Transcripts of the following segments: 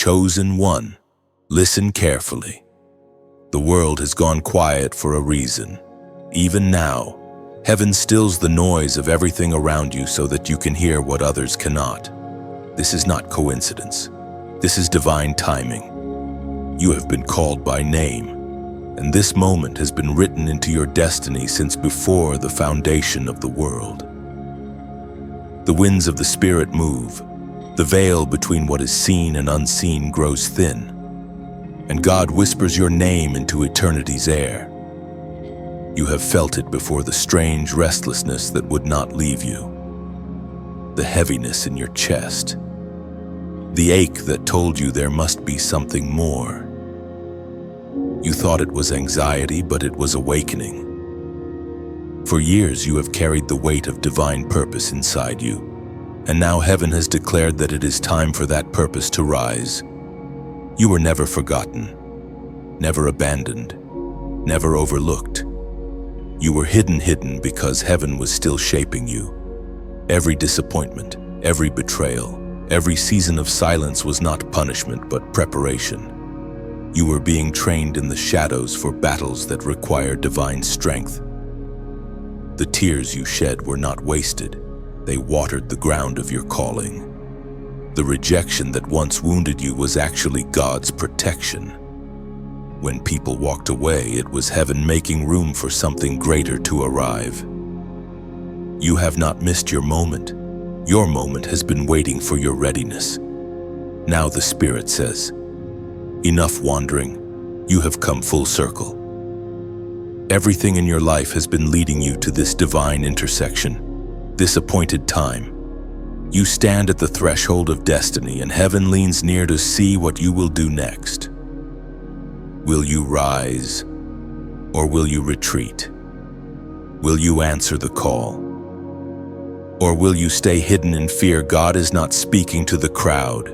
Chosen one, listen carefully. The world has gone quiet for a reason. Even now, heaven stills the noise of everything around you so that you can hear what others cannot. This is not coincidence. This is divine timing. You have been called by name, and this moment has been written into your destiny since before the foundation of the world. The winds of the Spirit move. The veil between what is seen and unseen grows thin, and God whispers your name into eternity's air. You have felt it before, the strange restlessness that would not leave you, the heaviness in your chest, the ache that told you there must be something more. You thought it was anxiety, but it was awakening. For years you have carried the weight of divine purpose inside you, and now heaven has declared that it is time for that purpose to rise. You were never forgotten, never abandoned, never overlooked. You were hidden because heaven was still shaping you. Every disappointment, every betrayal, every season of silence was not punishment but preparation. You were being trained in the shadows for battles that require divine strength. The tears you shed were not wasted. They watered the ground of your calling. The rejection that once wounded you was actually God's protection. When people walked away, it was heaven making room for something greater to arrive. You have not missed your moment. Your moment has been waiting for your readiness. Now the Spirit says, enough wandering. You have come full circle. Everything in your life has been leading you to this divine intersection. This appointed time. You stand at the threshold of destiny, and heaven leans near to see what you will do next. Will you rise, or will you retreat? Will you answer the call, or will you stay hidden in fear? God is not speaking to the crowd.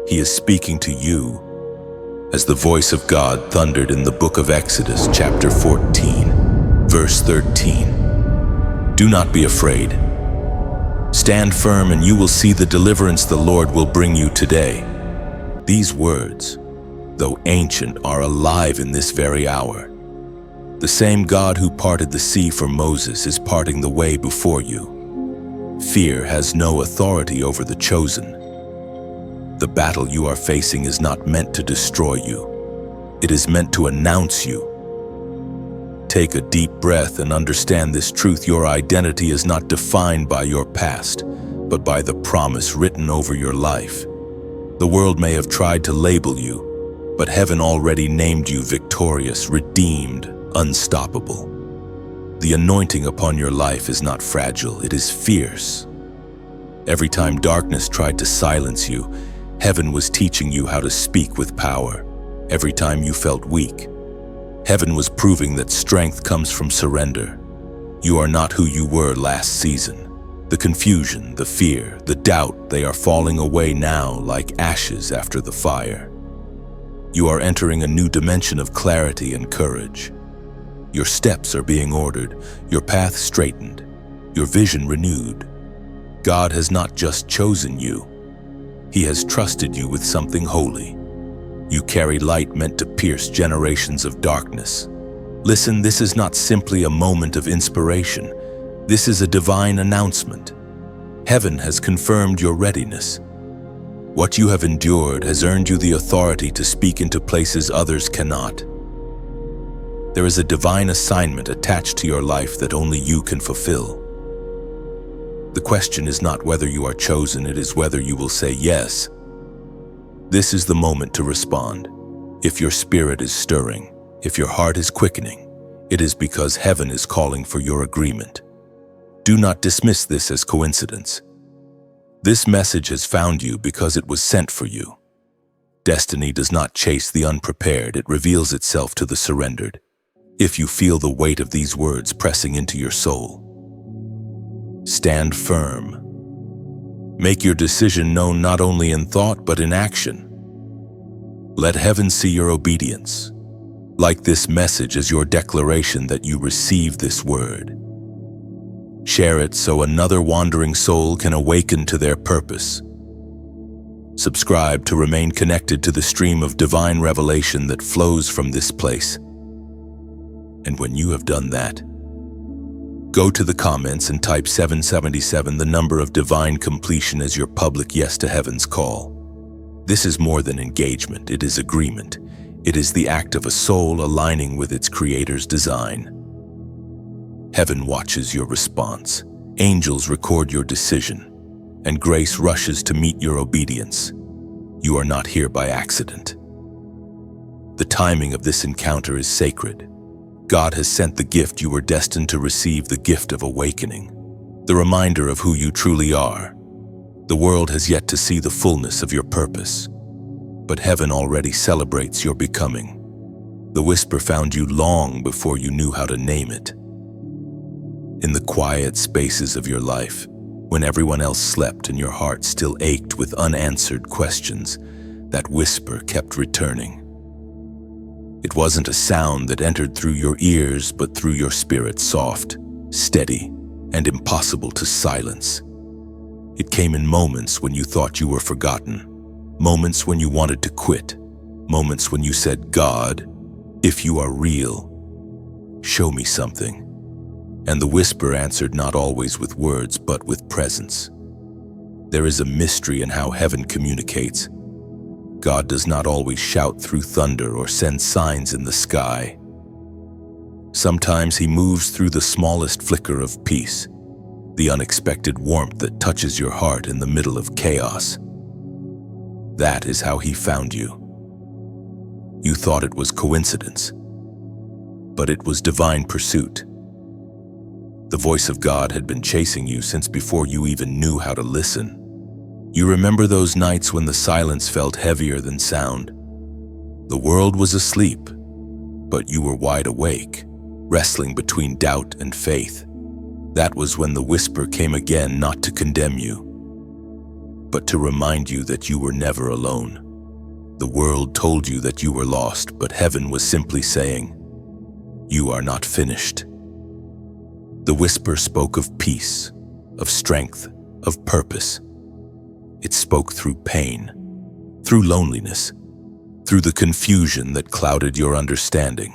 He is speaking to you, as the voice of God thundered in the book of Exodus, chapter 14, verse 13. Do not be afraid. Stand firm, and you will see the deliverance the Lord will bring you today. These words, though ancient, are alive in this very hour. The same God who parted the sea for Moses is parting the way before you. Fear has no authority over the chosen. The battle you are facing is not meant to destroy you. It is meant to announce you. Take a deep breath and understand this truth. Your identity is not defined by your past, but by the promise written over your life. The world may have tried to label you, but heaven already named you victorious, redeemed, unstoppable. The anointing upon your life is not fragile, it is fierce. Every time darkness tried to silence you, heaven was teaching you how to speak with power. Every time you felt weak, heaven was proving that strength comes from surrender. You are not who you were last season. The confusion, the fear, the doubt, they are falling away now like ashes after the fire. You are entering a new dimension of clarity and courage. Your steps are being ordered, your path straightened, your vision renewed. God has not just chosen you, He has trusted you with something holy. You carry light meant to pierce generations of darkness. Listen, this is not simply a moment of inspiration. This is a divine announcement. Heaven has confirmed your readiness. What you have endured has earned you the authority to speak into places others cannot. There is a divine assignment attached to your life that only you can fulfill. The question is not whether you are chosen, it is whether you will say yes. This is the moment to respond. If your spirit is stirring, if your heart is quickening, it is because heaven is calling for your agreement. Do not dismiss this as coincidence. This message has found you because it was sent for you. Destiny does not chase the unprepared, it reveals itself to the surrendered. If you feel the weight of these words pressing into your soul, stand firm. Make your decision known not only in thought but in action. Let heaven see your obedience. Like this message as your declaration that you receive this word. Share it so another wandering soul can awaken to their purpose. Subscribe to remain connected to the stream of divine revelation that flows from this place. And when you have done that, go to the comments and type 777, the number of divine completion, as your public yes to heaven's call. This is more than engagement, it is agreement. It is the act of a soul aligning with its Creator's design. Heaven watches your response, angels record your decision, and grace rushes to meet your obedience. You are not here by accident. The timing of this encounter is sacred. God has sent the gift you were destined to receive, the gift of awakening, the reminder of who you truly are. The world has yet to see the fullness of your purpose, but heaven already celebrates your becoming. The whisper found you long before you knew how to name it. In the quiet spaces of your life, when everyone else slept and your heart still ached with unanswered questions, that whisper kept returning. It wasn't a sound that entered through your ears, but through your spirit, soft, steady, and impossible to silence. It came in moments when you thought you were forgotten, moments when you wanted to quit, moments when you said, "God, if you are real, show me something." And the whisper answered, not always with words, but with presence. There is a mystery in how heaven communicates. God does not always shout through thunder or send signs in the sky. Sometimes He moves through the smallest flicker of peace, the unexpected warmth that touches your heart in the middle of chaos. That is how He found you. You thought it was coincidence, but it was divine pursuit. The voice of God had been chasing you since before you even knew how to listen. You remember those nights when the silence felt heavier than sound. The world was asleep, but you were wide awake, wrestling between doubt and faith. That was when the whisper came again, not to condemn you, but to remind you that you were never alone. The world told you that you were lost, but heaven was simply saying, "You are not finished." The whisper spoke of peace, of strength, of purpose. It spoke through pain, through loneliness, through the confusion that clouded your understanding.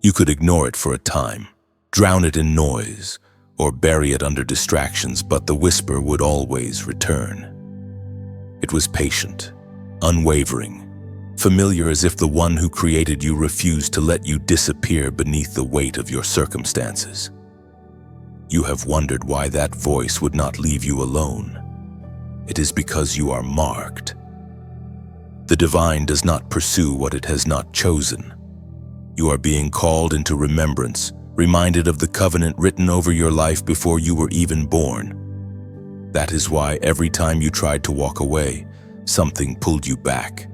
You could ignore it for a time, drown it in noise, or bury it under distractions, but the whisper would always return. It was patient, unwavering, familiar, as if the one who created you refused to let you disappear beneath the weight of your circumstances. You have wondered why that voice would not leave you alone. It is because you are marked. The divine does not pursue what it has not chosen. You are being called into remembrance, reminded of the covenant written over your life before you were even born. That is why every time you tried to walk away, something pulled you back.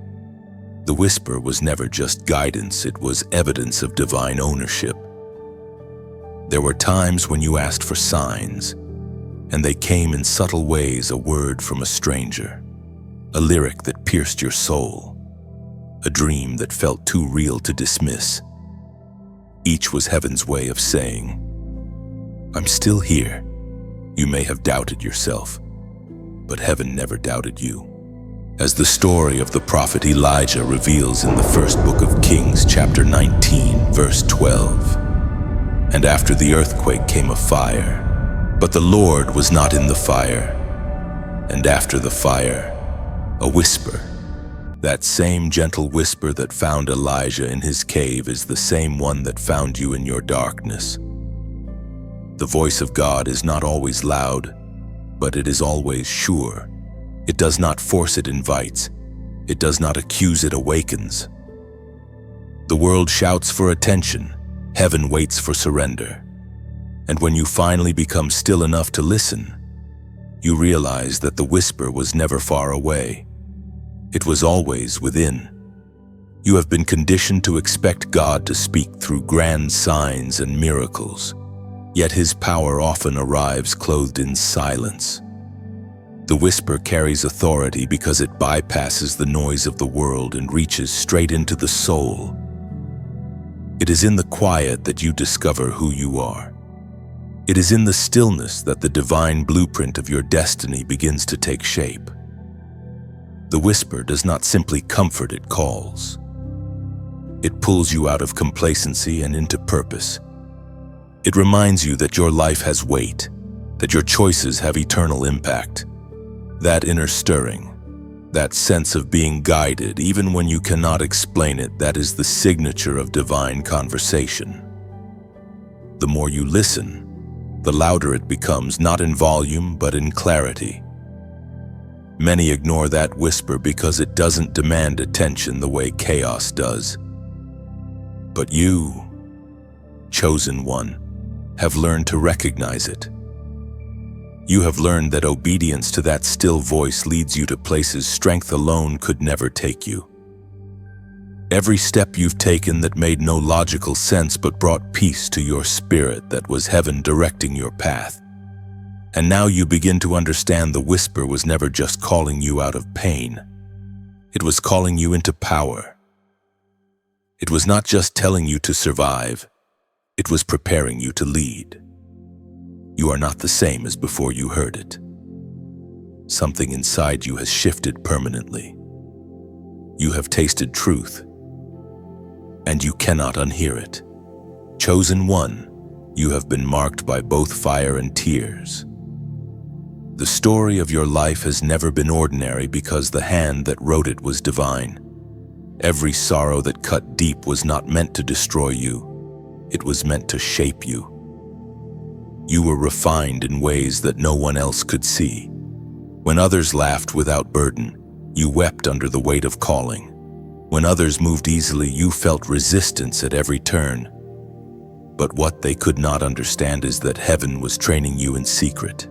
The whisper was never just guidance, it was evidence of divine ownership. There were times when you asked for signs, and they came in subtle ways, a word from a stranger, a lyric that pierced your soul, a dream that felt too real to dismiss. Each was heaven's way of saying, "I'm still here." You may have doubted yourself, but heaven never doubted you. As the story of the prophet Elijah reveals in the first book of Kings, chapter 19, verse 12. And after the earthquake came a fire, but the Lord was not in the fire. And after the fire, a whisper. That same gentle whisper that found Elijah in his cave is the same one that found you in your darkness. The voice of God is not always loud, but it is always sure. It does not force, it invites. It does not accuse, it awakens. The world shouts for attention. Heaven waits for surrender. And when you finally become still enough to listen, you realize that the whisper was never far away. It was always within. You have been conditioned to expect God to speak through grand signs and miracles, yet His power often arrives clothed in silence. The whisper carries authority because it bypasses the noise of the world and reaches straight into the soul. It is in the quiet that you discover who you are. It is in the stillness that the divine blueprint of your destiny begins to take shape. The whisper does not simply comfort, it calls. It pulls you out of complacency and into purpose. It reminds you that your life has weight, that your choices have eternal impact. That inner stirring, that sense of being guided, even when you cannot explain it, that is the signature of divine conversation. The more you listen, the louder it becomes, not in volume, but in clarity. Many ignore that whisper because it doesn't demand attention the way chaos does. But you, chosen one, have learned to recognize it. You have learned that obedience to that still voice leads you to places strength alone could never take you. Every step you've taken that made no logical sense but brought peace to your spirit, that was heaven directing your path. And now you begin to understand the whisper was never just calling you out of pain. It was calling you into power. It was not just telling you to survive. It was preparing you to lead. You are not the same as before you heard it. Something inside you has shifted permanently. You have tasted truth, and you cannot unhear it. Chosen one, you have been marked by both fire and tears. The story of your life has never been ordinary because the hand that wrote it was divine. Every sorrow that cut deep was not meant to destroy you. It was meant to shape you. You were refined in ways that no one else could see. When others laughed without burden, you wept under the weight of calling. When others moved easily, you felt resistance at every turn. But what they could not understand is that heaven was training you in secret.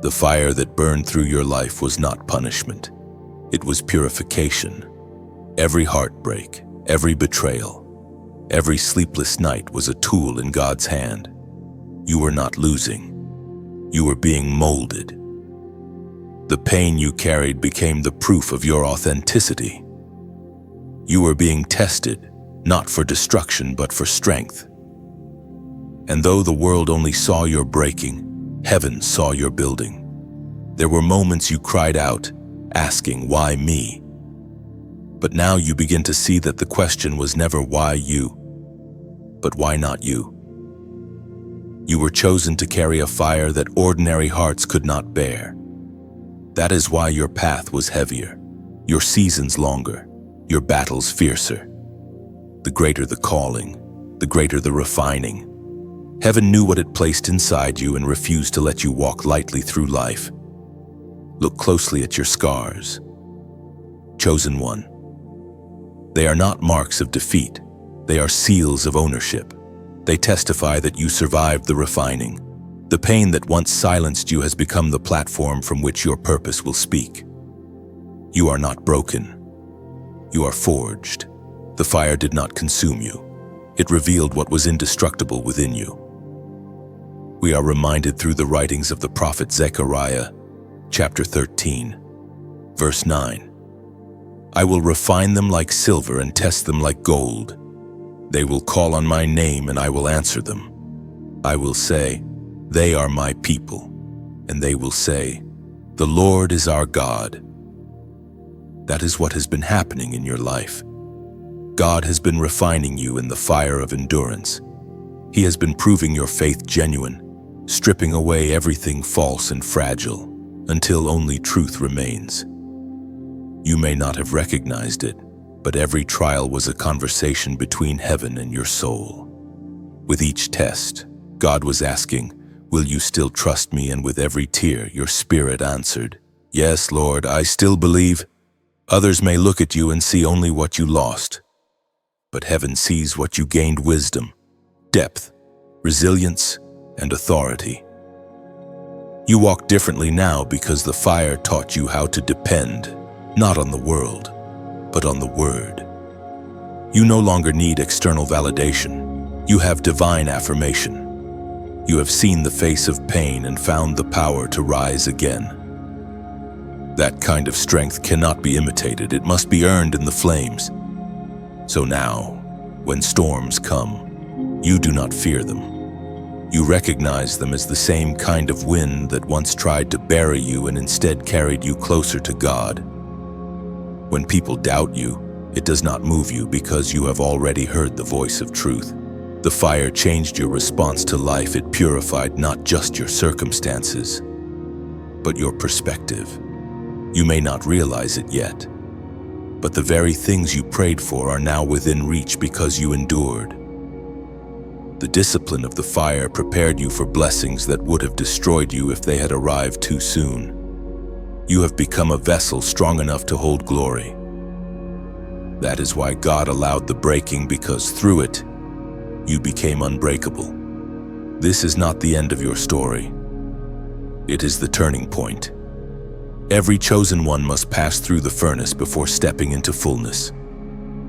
The fire that burned through your life was not punishment. It was purification. Every heartbreak, every betrayal, every sleepless night was a tool in God's hand. You were not losing. You were being molded. The pain you carried became the proof of your authenticity. You were being tested, not for destruction, but for strength. And though the world only saw your breaking, heaven saw your building. There were moments you cried out, asking, "Why me?" But now you begin to see that the question was never why you, but why not you? You were chosen to carry a fire that ordinary hearts could not bear. That is why your path was heavier, your seasons longer, your battles fiercer. The greater the calling, the greater the refining. Heaven knew what it placed inside you and refused to let you walk lightly through life. Look closely at your scars. Chosen one. They are not marks of defeat. They are seals of ownership. They testify that you survived the refining. The pain that once silenced you has become the platform from which your purpose will speak. You are not broken. You are forged. The fire did not consume you. It revealed what was indestructible within you. We are reminded through the writings of the prophet Zechariah, chapter 13, verse 9. I will refine them like silver and test them like gold. They will call on my name and I will answer them. I will say, they are my people, and they will say, the Lord is our God. That is what has been happening in your life. God has been refining you in the fire of endurance. He has been proving your faith genuine, stripping away everything false and fragile, until only truth remains. You may not have recognized it, but every trial was a conversation between heaven and your soul. With each test, God was asking, will you still trust me? And with every tear, your spirit answered, yes, Lord, I still believe. Others may look at you and see only what you lost, but heaven sees what you gained: wisdom, depth, resilience, and authority. You walk differently now because the fire taught you how to depend, not on the world, but on the Word. You no longer need external validation. You have divine affirmation. You have seen the face of pain and found the power to rise again. That kind of strength cannot be imitated. It must be earned in the flames. So now, when storms come, you do not fear them. You recognize them as the same kind of wind that once tried to bury you and instead carried you closer to God. When people doubt you, it does not move you because you have already heard the voice of truth. The fire changed your response to life. It purified not just your circumstances, but your perspective. You may not realize it yet, but the very things you prayed for are now within reach because you endured. The discipline of the fire prepared you for blessings that would have destroyed you if they had arrived too soon. You have become a vessel strong enough to hold glory. That is why God allowed the breaking, because through it, you became unbreakable. This is not the end of your story. It is the turning point. Every chosen one must pass through the furnace before stepping into fullness.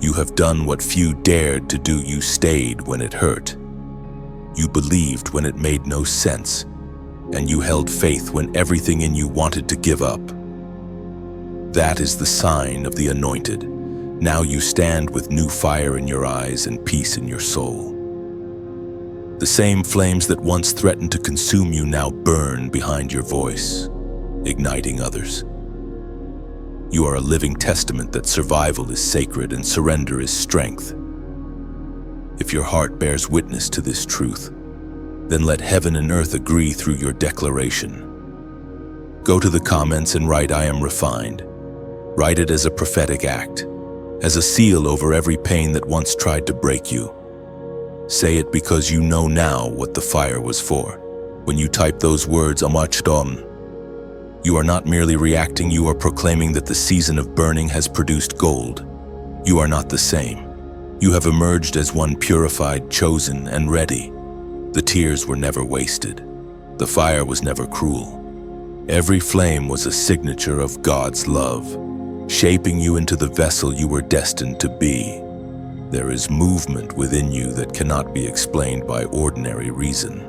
You have done what few dared to do. You stayed when it hurt. You believed when it made no sense, and you held faith when everything in you wanted to give up. That is the sign of the anointed. Now you stand with new fire in your eyes and peace in your soul. The same flames that once threatened to consume you now burn behind your voice, igniting others. You are a living testament that survival is sacred and surrender is strength. If your heart bears witness to this truth, then let heaven and earth agree through your declaration. Go to the comments and write, "I am refined." Write it as a prophetic act, as a seal over every pain that once tried to break you. Say it because you know now what the fire was for. When you type those words, "Amachdom," you are not merely reacting, you are proclaiming that the season of burning has produced gold. You are not the same. You have emerged as one purified, chosen, and ready. The tears were never wasted. The fire was never cruel. Every flame was a signature of God's love, shaping you into the vessel you were destined to be. There is movement within you that cannot be explained by ordinary reason.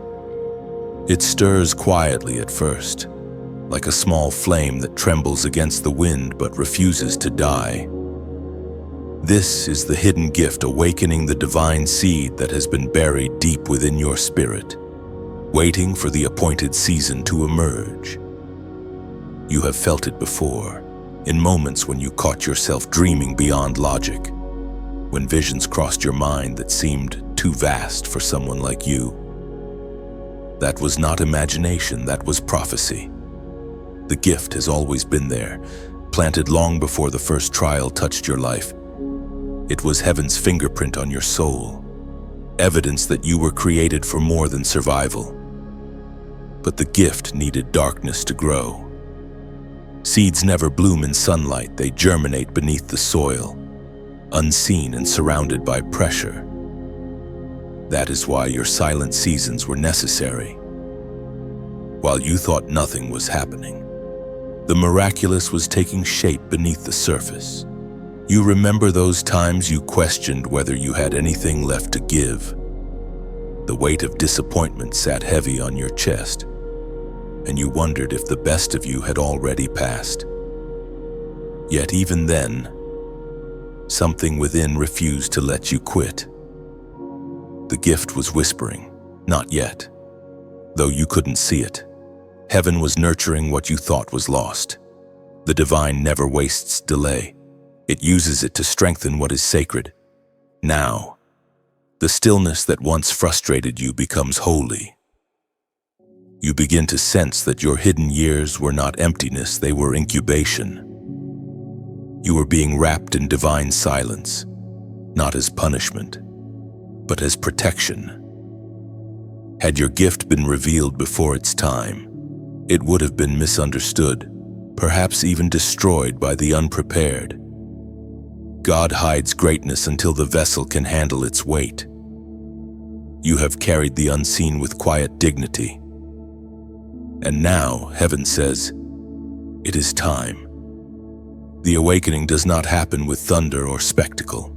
It stirs quietly at first, like a small flame that trembles against the wind but refuses to die. This is the hidden gift awakening the divine seed that has been buried deep within your spirit, waiting for the appointed season to emerge. You have felt it before, in moments when you caught yourself dreaming beyond logic, when visions crossed your mind that seemed too vast for someone like you. That was not imagination, that was prophecy. The gift has always been there, planted long before the first trial touched your life. It was heaven's fingerprint on your soul, evidence that you were created for more than survival. But the gift needed darkness to grow. Seeds never bloom in sunlight, they germinate beneath the soil, unseen and surrounded by pressure. That is why your silent seasons were necessary. While you thought nothing was happening, the miraculous was taking shape beneath the surface. You remember those times you questioned whether you had anything left to give. The weight of disappointment sat heavy on your chest, and you wondered if the best of you had already passed. Yet even then, something within refused to let you quit. The gift was whispering, "Not yet," though you couldn't see it. Heaven was nurturing what you thought was lost. The divine never wastes delay. It uses it to strengthen what is sacred. Now, the stillness that once frustrated you becomes holy. You begin to sense that your hidden years were not emptiness, they were incubation. You were being wrapped in divine silence, not as punishment, but as protection. Had your gift been revealed before its time, it would have been misunderstood, perhaps even destroyed by the unprepared. God hides greatness until the vessel can handle its weight. You have carried the unseen with quiet dignity. And now, heaven says, it is time. The awakening does not happen with thunder or spectacle.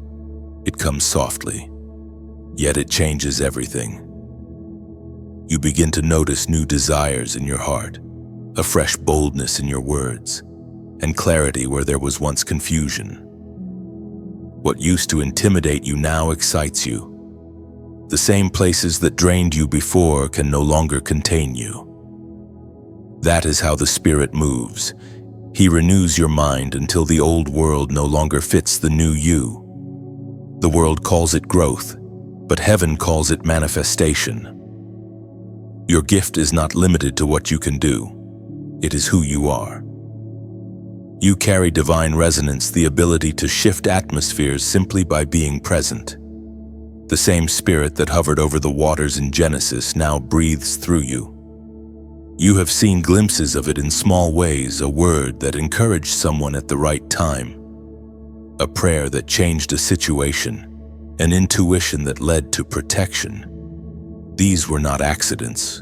It comes softly, yet it changes everything. You begin to notice new desires in your heart, a fresh boldness in your words, and clarity where there was once confusion. What used to intimidate you now excites you. The same places that drained you before can no longer contain you. That is how the Spirit moves. He renews your mind until the old world no longer fits the new you. The world calls it growth, but heaven calls it manifestation. Your gift is not limited to what you can do. It is who you are. You carry divine resonance, the ability to shift atmospheres simply by being present. The same spirit that hovered over the waters in Genesis now breathes through you. You have seen glimpses of it in small ways, a word that encouraged someone at the right time, a prayer that changed a situation, an intuition that led to protection. These were not accidents.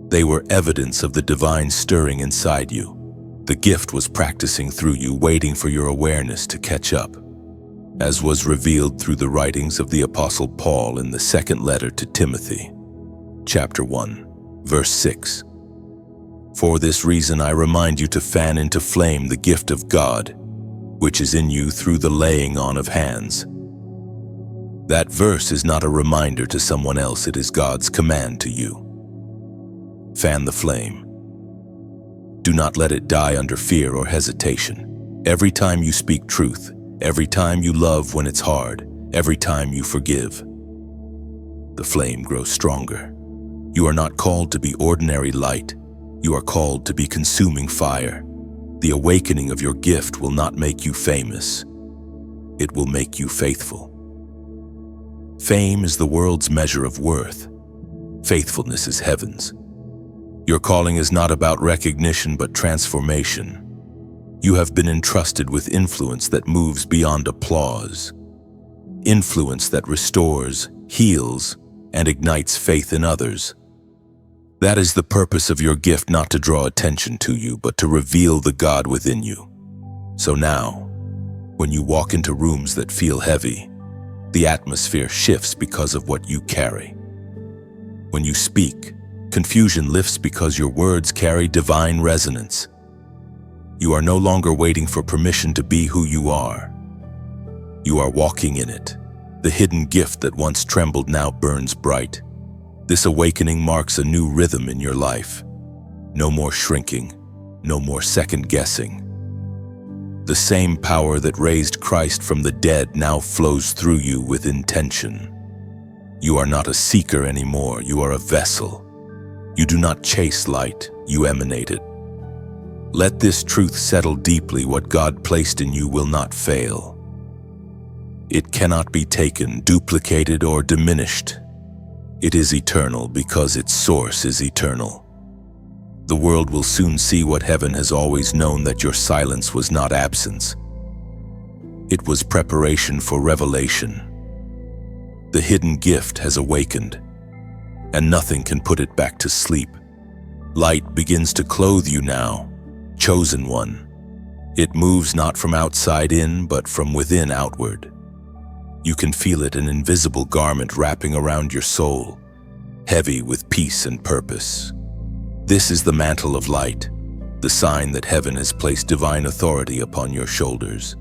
They were evidence of the divine stirring inside you. The gift was practicing through you, waiting for your awareness to catch up, as was revealed through the writings of the Apostle Paul in the second letter to Timothy, chapter 1, verse 6. For this reason I remind you to fan into flame the gift of God, which is in you through the laying on of hands. That verse is not a reminder to someone else, it is God's command to you. Fan the flame. Do not let it die under fear or hesitation. Every time you speak truth, every time you love when it's hard, every time you forgive, the flame grows stronger. You are not called to be ordinary light. You are called to be consuming fire. The awakening of your gift will not make you famous. It will make you faithful. Fame is the world's measure of worth. Faithfulness is heaven's. Your calling is not about recognition but transformation. You have been entrusted with influence that moves beyond applause. Influence that restores, heals, and ignites faith in others. That is the purpose of your gift, not to draw attention to you, but to reveal the God within you. So now, when you walk into rooms that feel heavy, the atmosphere shifts because of what you carry. When you speak, confusion lifts because your words carry divine resonance. You are no longer waiting for permission to be who you are. You are walking in it. The hidden gift that once trembled now burns bright. This awakening marks a new rhythm in your life. No more shrinking, no more second-guessing. The same power that raised Christ from the dead now flows through you with intention. You are not a seeker anymore, you are a vessel. You do not chase light, you emanate it. Let this truth settle deeply: what God placed in you will not fail. It cannot be taken, duplicated, or diminished. It is eternal because its source is eternal. The world will soon see what heaven has always known, that your silence was not absence. It was preparation for revelation. The hidden gift has awakened, and nothing can put it back to sleep. Light begins to clothe you now, chosen one. It moves not from outside in, but from within outward. You can feel it, an invisible garment wrapping around your soul, heavy with peace and purpose. This is the mantle of light, the sign that heaven has placed divine authority upon your shoulders.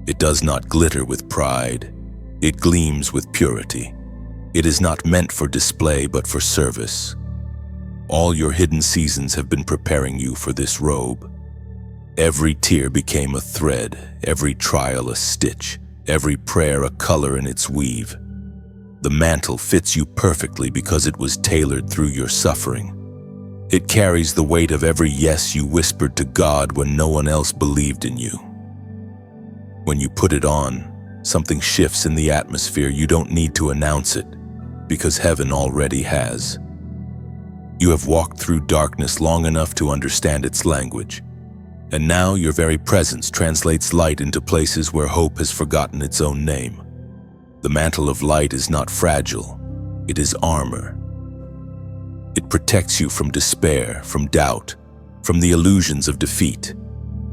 It does not glitter with pride. It gleams with purity. It is not meant for display, but for service. All your hidden seasons have been preparing you for this robe. Every tear became a thread, every trial a stitch, every prayer a color in its weave. The mantle fits you perfectly because it was tailored through your suffering. It carries the weight of every yes you whispered to God when no one else believed in you. When you put it on, something shifts in the atmosphere. You don't need to announce it, because heaven already has. You have walked through darkness long enough to understand its language, and now your very presence translates light into places where hope has forgotten its own name. The mantle of light is not fragile, it is armor. It protects you from despair, from doubt, from the illusions of defeat.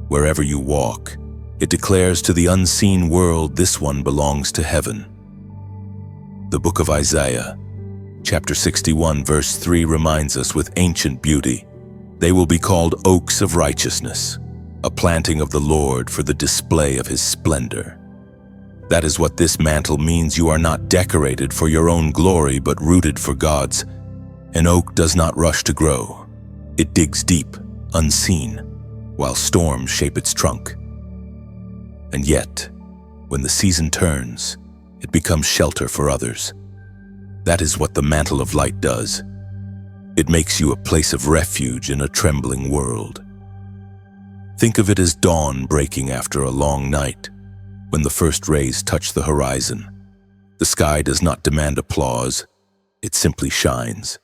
Wherever you walk, it declares to the unseen world, this one belongs to heaven. The book of Isaiah, chapter 61, verse 3 reminds us with ancient beauty, "They will be called oaks of righteousness, a planting of the Lord for the display of his splendor." That is what this mantle means. You are not decorated for your own glory, but rooted for God's. An oak does not rush to grow. It digs deep, unseen. while storms shape its trunk. And yet, when the season turns, it becomes shelter for others. That is what the mantle of light does. It makes you a place of refuge in a trembling world. Think of it as dawn breaking after a long night, when the first rays touch the horizon. The sky does not demand applause, it simply shines.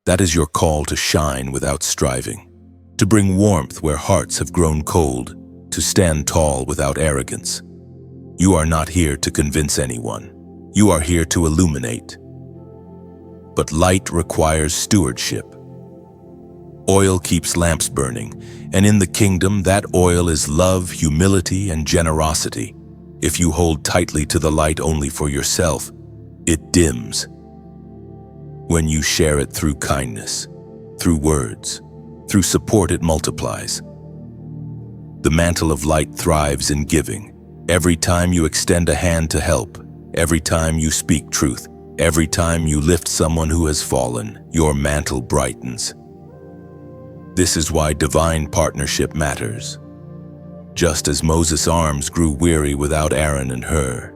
That is your call to shine without striving, to bring warmth where hearts have grown cold, to stand tall without arrogance. You are not here to convince anyone. You are here to illuminate. But light requires stewardship. Oil keeps lamps burning, and in the kingdom that oil is love, humility, and generosity. If you hold tightly to the light only for yourself, it dims. When you share it through kindness, through words, through support, it multiplies. The mantle of light thrives in giving. Every time you extend a hand to help, every time you speak truth, every time you lift someone who has fallen, your mantle brightens. This is why divine partnership matters. Just as Moses' arms grew weary without Aaron and Hur,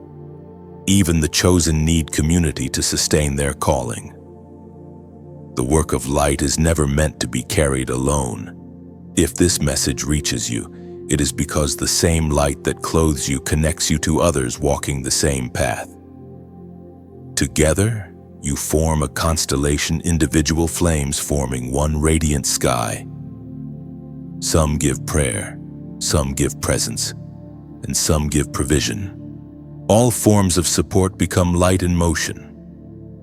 even the chosen need community to sustain their calling. The work of light is never meant to be carried alone. If this message reaches you, it is because the same light that clothes you connects you to others walking the same path. Together, you form a constellation, individual flames forming one radiant sky. Some give prayer, some give presence, and some give provision. All forms of support become light in motion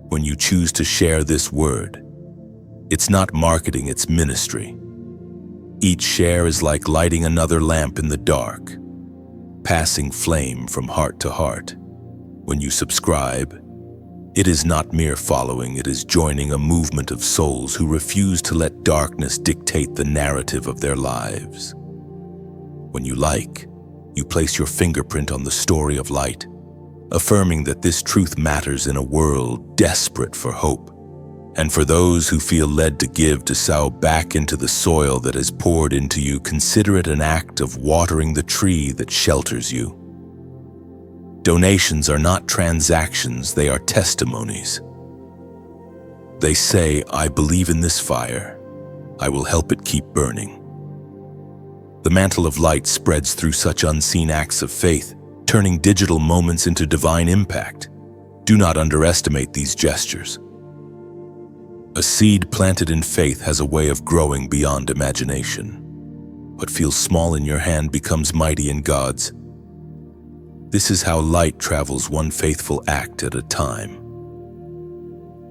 when you choose to share this word. It's not marketing, it's ministry. Each share is like lighting another lamp in the dark, passing flame from heart to heart. When you subscribe, it is not mere following, it is joining a movement of souls who refuse to let darkness dictate the narrative of their lives. When you like, you place your fingerprint on the story of light, affirming that this truth matters in a world desperate for hope. And for those who feel led to give, to sow back into the soil that is poured into you, consider it an act of watering the tree that shelters you. Donations are not transactions, they are testimonies. They say, I believe in this fire. I will help it keep burning. The mantle of light spreads through such unseen acts of faith, turning digital moments into divine impact. Do not underestimate these gestures. A seed planted in faith has a way of growing beyond imagination. What feels small in your hand becomes mighty in God's. This is how light travels, one faithful act at a time.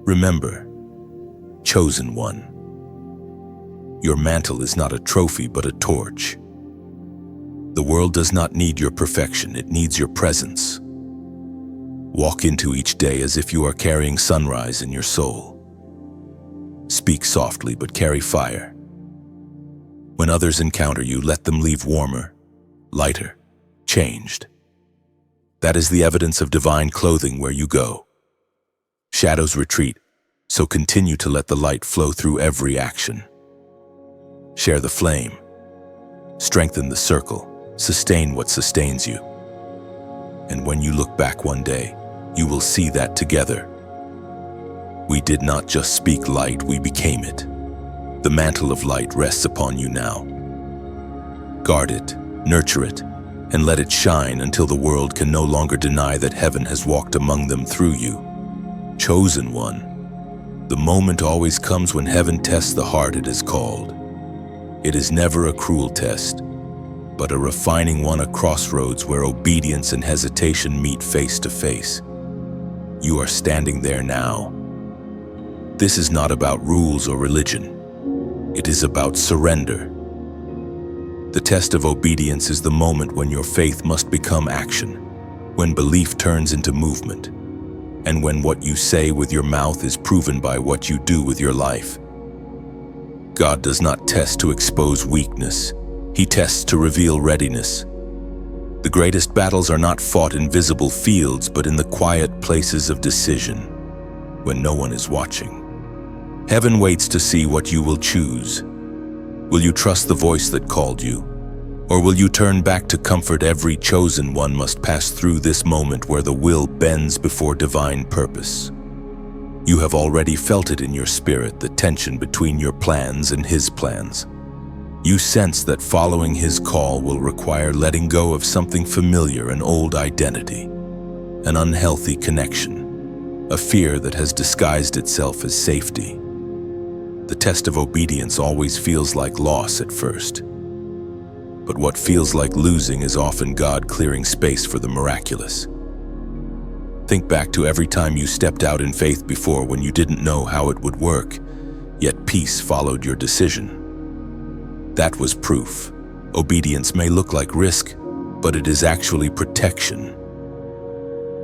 Remember, chosen one. Your mantle is not a trophy but a torch. The world does not need your perfection, it needs your presence. Walk into each day as if you are carrying sunrise in your soul. Speak softly but carry fire. When others encounter you, let them leave warmer, lighter, changed. That is the evidence of divine clothing where you go. Shadows retreat, so continue to let the light flow through every action. Share the flame. Strengthen the circle. Sustain what sustains you. And when you look back one day, you will see that together. We did not just speak light, we became it. The mantle of light rests upon you now. Guard it, nurture it, and let it shine until the world can no longer deny that heaven has walked among them through you. Chosen one. The moment always comes when heaven tests the heart it is called. It is never a cruel test, but a refining one, a crossroads where obedience and hesitation meet face to face. You are standing there now. This is not about rules or religion. It is about surrender. The test of obedience is the moment when your faith must become action, when belief turns into movement, and when what you say with your mouth is proven by what you do with your life. God does not test to expose weakness. He tests to reveal readiness. The greatest battles are not fought in visible fields, but in the quiet places of decision, when no one is watching. Heaven waits to see what you will choose. Will you trust the voice that called you? Or will you turn back to comfort? Every chosen one must pass through this moment where the will bends before divine purpose. You have already felt it in your spirit, the tension between your plans and His plans. You sense that following His call will require letting go of something familiar, an old identity, an unhealthy connection, a fear that has disguised itself as safety. The test of obedience always feels like loss at first. But what feels like losing is often God clearing space for the miraculous. Think back to every time you stepped out in faith before, when you didn't know how it would work, yet peace followed your decision. That was proof. Obedience may look like risk, but it is actually protection.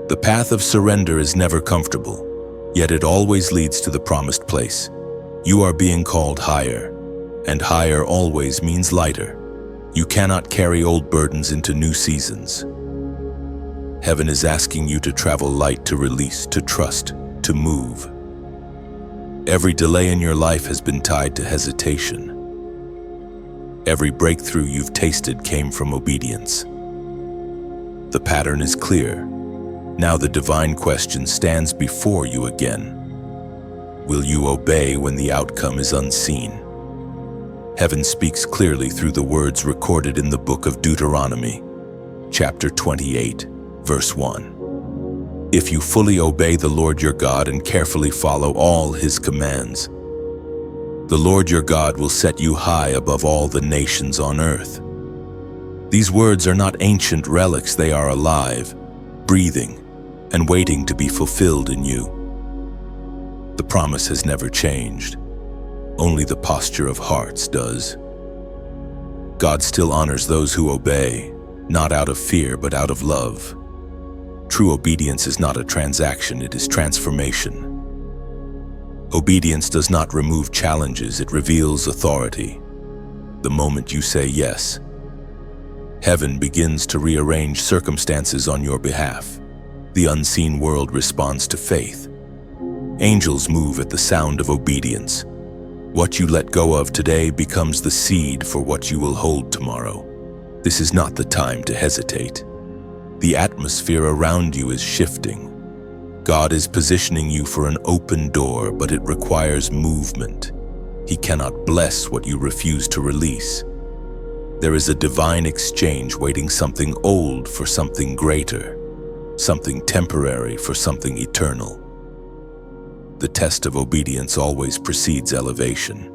The path of surrender is never comfortable, yet it always leads to the promised place. You are being called higher, and higher always means lighter. You cannot carry old burdens into new seasons. Heaven is asking you to travel light, to release, to trust, to move. Every delay in your life has been tied to hesitation. Every breakthrough you've tasted came from obedience. The pattern is clear. Now the divine question stands before you again. Will you obey when the outcome is unseen? Heaven speaks clearly through the words recorded in the book of Deuteronomy, chapter 28, verse 1. If you fully obey the Lord your God and carefully follow all His commands, the Lord your God will set you high above all the nations on earth. These words are not ancient relics, they are alive, breathing, and waiting to be fulfilled in you. The promise has never changed. Only the posture of hearts does. God still honors those who obey, not out of fear but out of love. True obedience is not a transaction, it is transformation. Obedience does not remove challenges, it reveals authority. The moment you say yes, heaven begins to rearrange circumstances on your behalf. The unseen world responds to faith. Angels move at the sound of obedience. What you let go of today becomes the seed for what you will hold tomorrow. This is not the time to hesitate. The atmosphere around you is shifting. God is positioning you for an open door, but it requires movement. He cannot bless what you refuse to release. There is a divine exchange waiting, something old for something greater, something temporary for something eternal. The test of obedience always precedes elevation.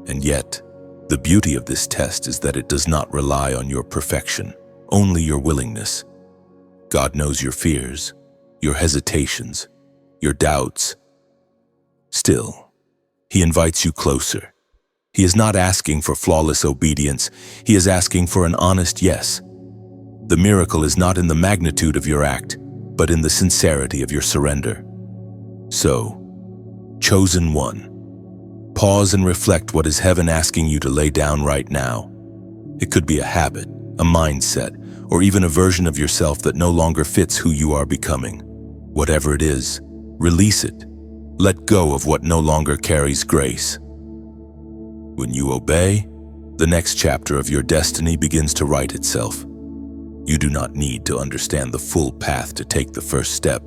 And yet, the beauty of this test is that it does not rely on your perfection, only your willingness. God knows your fears, your hesitations, your doubts. Still, He invites you closer. He is not asking for flawless obedience. He is asking for an honest yes. The miracle is not in the magnitude of your act, but in the sincerity of your surrender. So, chosen one, pause and reflect. What is heaven asking you to lay down right now? It could be a habit, a mindset, or even a version of yourself that no longer fits who you are becoming. Whatever it is, release it. Let go of what no longer carries grace. When you obey, the next chapter of your destiny begins to write itself. You do not need to understand the full path to take the first step.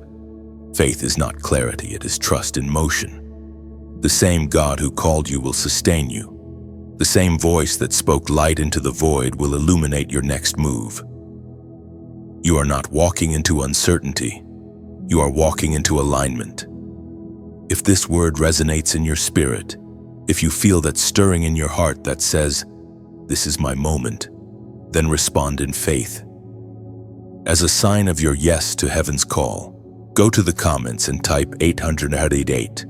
Faith is not clarity, it is trust in motion. The same God who called you will sustain you. The same voice that spoke light into the void will illuminate your next move. You are not walking into uncertainty. You are walking into alignment. If this word resonates in your spirit, if you feel that stirring in your heart that says, "This is my moment," then respond in faith. As a sign of your yes to heaven's call, go to the comments and type 888,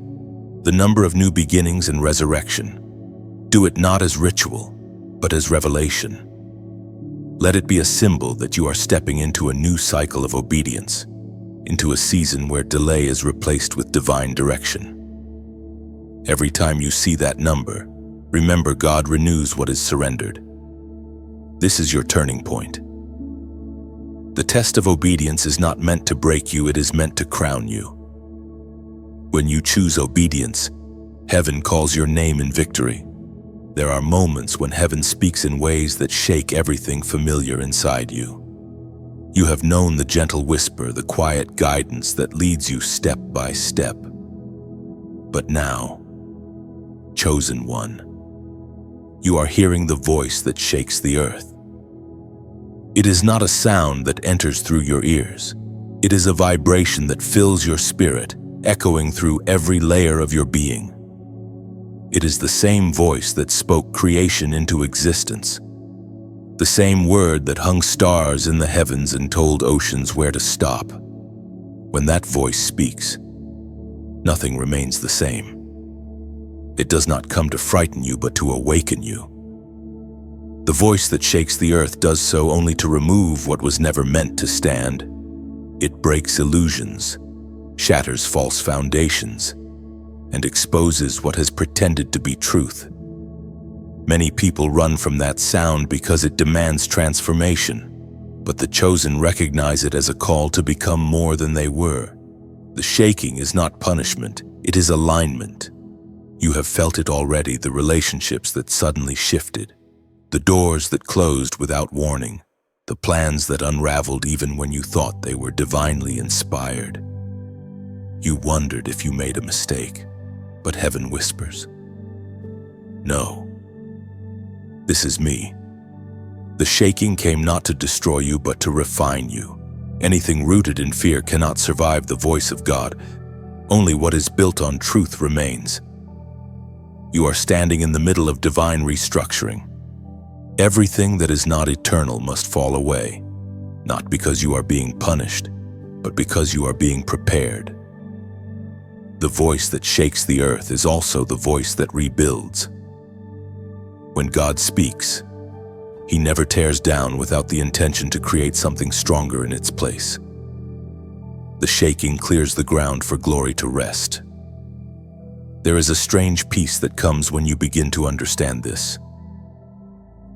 the number of new beginnings and resurrection. Do it not as ritual, but as revelation. Let it be a symbol that you are stepping into a new cycle of obedience, into a season where delay is replaced with divine direction. Every time you see that number, remember God renews what is surrendered. This is your turning point. The test of obedience is not meant to break you, it is meant to crown you. When you choose obedience, heaven calls your name in victory. There are moments when heaven speaks in ways that shake everything familiar inside you. You have known the gentle whisper, the quiet guidance that leads you step by step. But now, chosen one, you are hearing the voice that shakes the earth. It is not a sound that enters through your ears. It is a vibration that fills your spirit, echoing through every layer of your being. It is the same voice that spoke creation into existence, the same word that hung stars in the heavens and told oceans where to stop. When that voice speaks, nothing remains the same. It does not come to frighten you, but to awaken you. The voice that shakes the earth does so only to remove what was never meant to stand. It breaks illusions, shatters false foundations, and exposes what has pretended to be truth. Many people run from that sound because it demands transformation, but the chosen recognize it as a call to become more than they were. The shaking is not punishment, it is alignment. You have felt it already, the relationships that suddenly shifted, the doors that closed without warning, the plans that unraveled even when you thought they were divinely inspired. You wondered if you made a mistake, but heaven whispers, "No, this is me." The shaking came not to destroy you, but to refine you. Anything rooted in fear cannot survive the voice of God. Only what is built on truth remains. You are standing in the middle of divine restructuring. Everything that is not eternal must fall away, not because you are being punished, but because you are being prepared. The voice that shakes the earth is also the voice that rebuilds. When God speaks, He never tears down without the intention to create something stronger in its place. The shaking clears the ground for glory to rest. There is a strange peace that comes when you begin to understand this.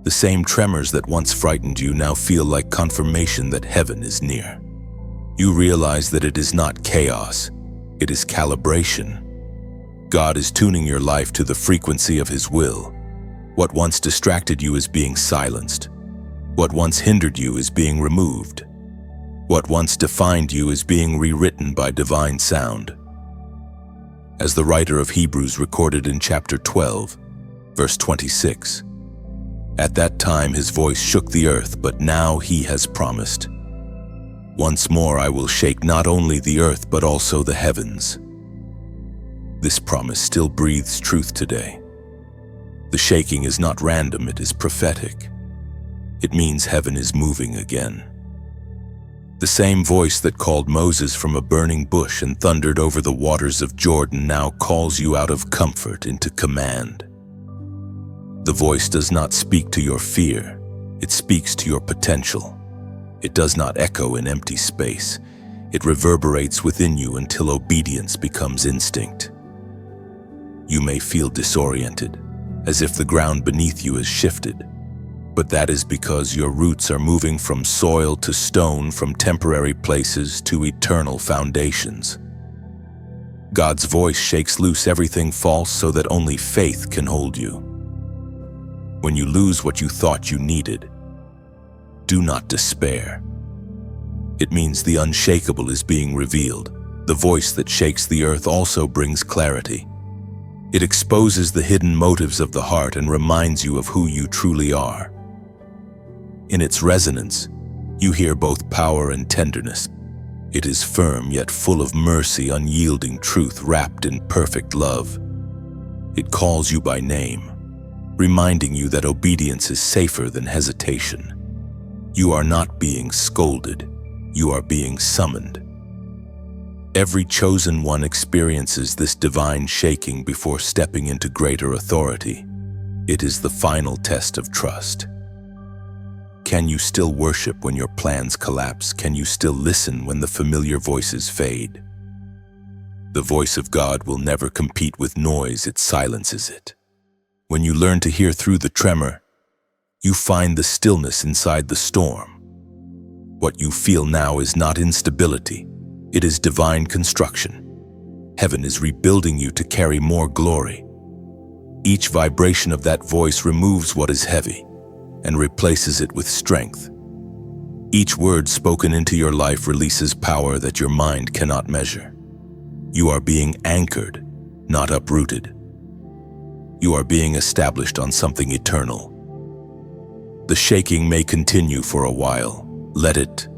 The same tremors that once frightened you now feel like confirmation that heaven is near. You realize that it is not chaos, it is calibration. God is tuning your life to the frequency of His will. What once distracted you is being silenced. What once hindered you is being removed. What once defined you is being rewritten by divine sound. As the writer of Hebrews recorded in chapter 12, verse 26, "At that time His voice shook the earth, but now He has promised, 'Once more I will shake not only the earth but also the heavens.'" This promise still breathes truth today. The shaking is not random, it is prophetic. It means heaven is moving again. The same voice that called Moses from a burning bush and thundered over the waters of Jordan now calls you out of comfort into command. The voice does not speak to your fear, it speaks to your potential. It does not echo in empty space. It reverberates within you until obedience becomes instinct. You may feel disoriented, as if the ground beneath you has shifted, but that is because your roots are moving from soil to stone, from temporary places to eternal foundations. God's voice shakes loose everything false so that only faith can hold you. When you lose what you thought you needed, do not despair. It means the unshakable is being revealed. The voice that shakes the earth also brings clarity. It exposes the hidden motives of the heart and reminds you of who you truly are. In its resonance, you hear both power and tenderness. It is firm yet full of mercy, unyielding truth wrapped in perfect love. It calls you by name, reminding you that obedience is safer than hesitation. You are not being scolded, you are being summoned. Every chosen one experiences this divine shaking before stepping into greater authority. It is the final test of trust. Can you still worship when your plans collapse? Can you still listen when the familiar voices fade? The voice of God will never compete with noise, it silences it. When you learn to hear through the tremor, you find the stillness inside the storm. What you feel now is not instability. It is divine construction. Heaven is rebuilding you to carry more glory. Each vibration of that voice removes what is heavy and replaces it with strength. Each word spoken into your life releases power that your mind cannot measure. You are being anchored, not uprooted. You are being established on something eternal. The shaking may continue for a while. Let it.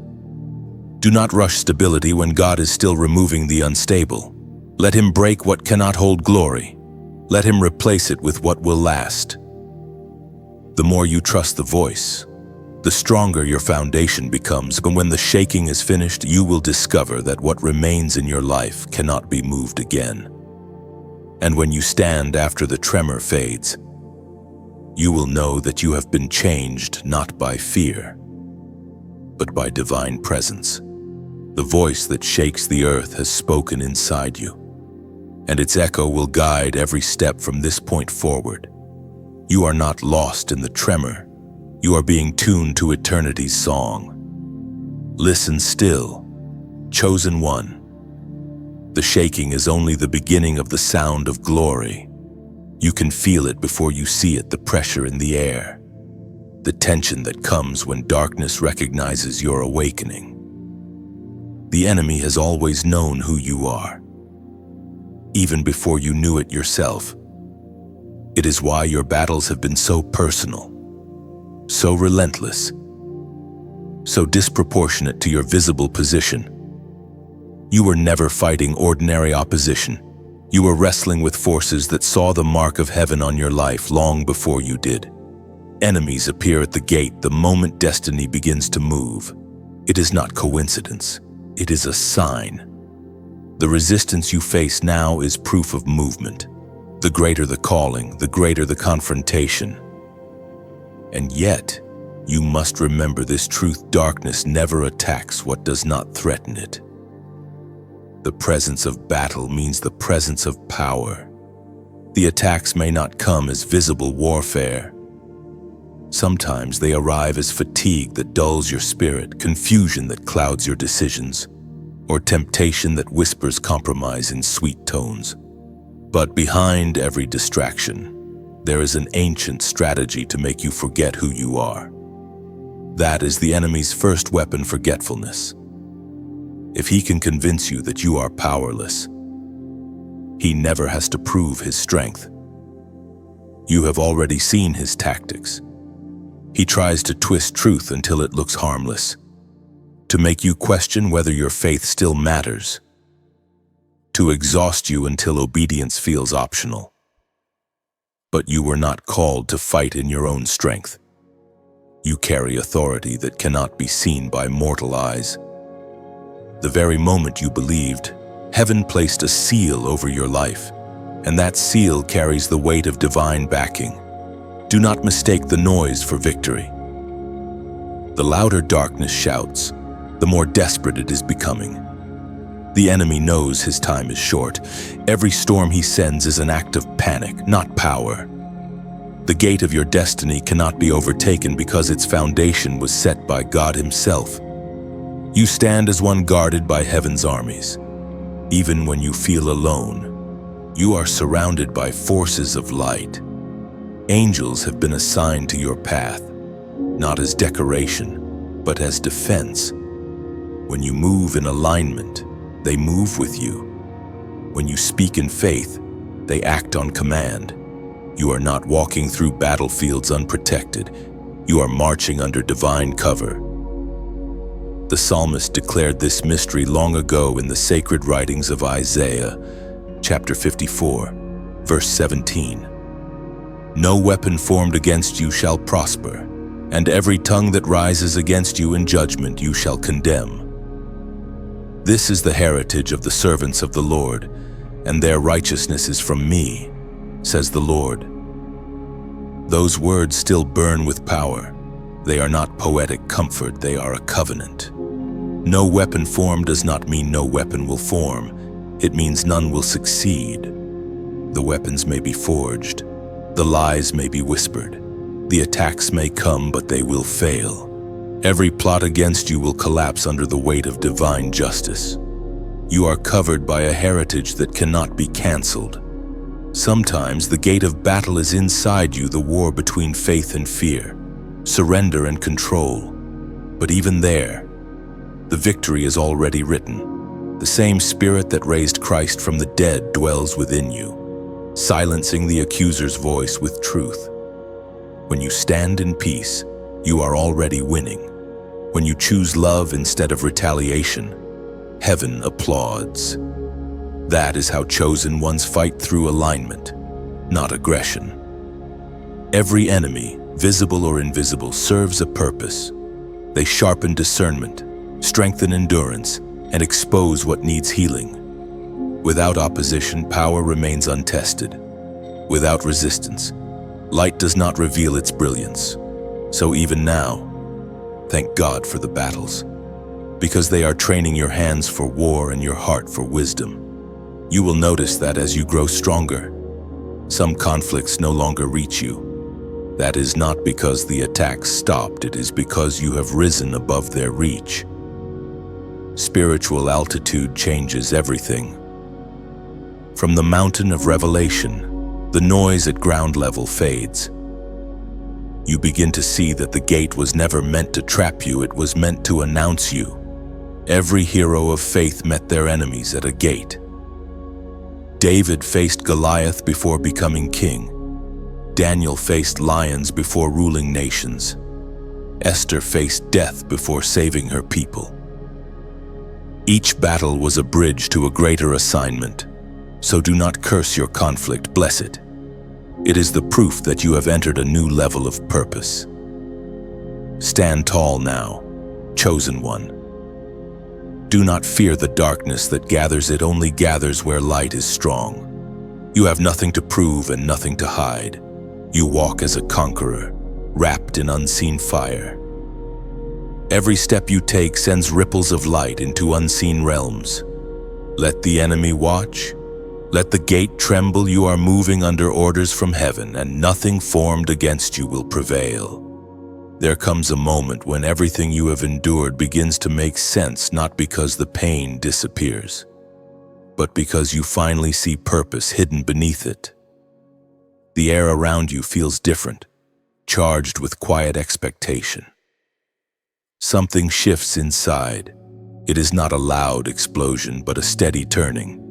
Do not rush stability when God is still removing the unstable. Let Him break what cannot hold glory. Let Him replace it with what will last. The more you trust the voice, the stronger your foundation becomes. But when the shaking is finished, you will discover that what remains in your life cannot be moved again. And when you stand after the tremor fades, you will know that you have been changed not by fear, but by divine presence. The voice that shakes the earth has spoken inside you, and its echo will guide every step from this point forward. You are not lost in the tremor. You are being tuned to eternity's song. Listen still, chosen one. The shaking is only the beginning of the sound of glory. You can feel it before you see it, the pressure in the air, the tension that comes when darkness recognizes your awakening. The enemy has always known who you are, even before you knew it yourself. It is why your battles have been so personal, so relentless, so disproportionate to your visible position. You were never fighting ordinary opposition. You were wrestling with forces that saw the mark of heaven on your life long before you did. Enemies appear at the gate the moment destiny begins to move. It is not coincidence. It is a sign. The resistance you face now is proof of movement. The greater the calling, the greater the confrontation. And yet, you must remember this truth: darkness never attacks what does not threaten it. The presence of battle means the presence of power. The attacks may not come as visible warfare. Sometimes they arrive as fatigue that dulls your spirit, confusion that clouds your decisions, or temptation that whispers compromise in sweet tones. But behind every distraction, there is an ancient strategy to make you forget who you are. That is the enemy's first weapon: forgetfulness. If he can convince you that you are powerless, he never has to prove his strength. You have already seen his tactics. He tries to twist truth until it looks harmless, to make you question whether your faith still matters, to exhaust you until obedience feels optional. But you were not called to fight in your own strength. You carry authority that cannot be seen by mortal eyes. The very moment you believed, heaven placed a seal over your life, and that seal carries the weight of divine backing. Do not mistake the noise for victory. The louder darkness shouts, the more desperate it is becoming. The enemy knows his time is short. Every storm he sends is an act of panic, not power. The gate of your destiny cannot be overtaken because its foundation was set by God Himself. You stand as one guarded by heaven's armies. Even when you feel alone, you are surrounded by forces of light. Angels have been assigned to your path, not as decoration, but as defense. When you move in alignment, they move with you. When you speak in faith, they act on command. You are not walking through battlefields unprotected. You are marching under divine cover. The psalmist declared this mystery long ago in the sacred writings of Isaiah, chapter 54, verse 17. No weapon formed against you shall prosper, and every tongue that rises against you in judgment you shall condemn. This is the heritage of the servants of the Lord, and their righteousness is from me, says the Lord. Those words still burn with power. They are not poetic comfort, they are a covenant. No weapon formed does not mean no weapon will form. It means none will succeed. The weapons may be forged. The lies may be whispered. The attacks may come, but they will fail. Every plot against you will collapse under the weight of divine justice. You are covered by a heritage that cannot be canceled. Sometimes the gate of battle is inside you, the war between faith and fear, surrender and control. But even there, the victory is already written. The same Spirit that raised Christ from the dead dwells within you, silencing the accuser's voice with truth. When you stand in peace, you are already winning. When you choose love instead of retaliation, heaven applauds. That is how chosen ones fight through alignment, not aggression. Every enemy, visible or invisible, serves a purpose. They sharpen discernment, strengthen endurance, and expose what needs healing. Without opposition, power remains untested. Without resistance, light does not reveal its brilliance. So even now, thank God for the battles, because they are training your hands for war and your heart for wisdom. You will notice that as you grow stronger, some conflicts no longer reach you. That is not because the attacks stopped, it is because you have risen above their reach. Spiritual altitude changes everything. From the mountain of revelation, the noise at ground level fades. You begin to see that the gate was never meant to trap you, it was meant to announce you. Every hero of faith met their enemies at a gate. David faced Goliath before becoming king. Daniel faced lions before ruling nations. Esther faced death before saving her people. Each battle was a bridge to a greater assignment. So do not curse your conflict, bless it. It is the proof that you have entered a new level of purpose. Stand tall now, chosen one. Do not fear the darkness that gathers, it only gathers where light is strong. You have nothing to prove and nothing to hide. You walk as a conqueror, wrapped in unseen fire. Every step you take sends ripples of light into unseen realms. Let the enemy watch. Let the gate tremble. You are moving under orders from heaven, and nothing formed against you will prevail. There comes a moment when everything you have endured begins to make sense, not because the pain disappears, but because you finally see purpose hidden beneath it. The air around you feels different, charged with quiet expectation. Something shifts inside. It is not a loud explosion, but a steady turning.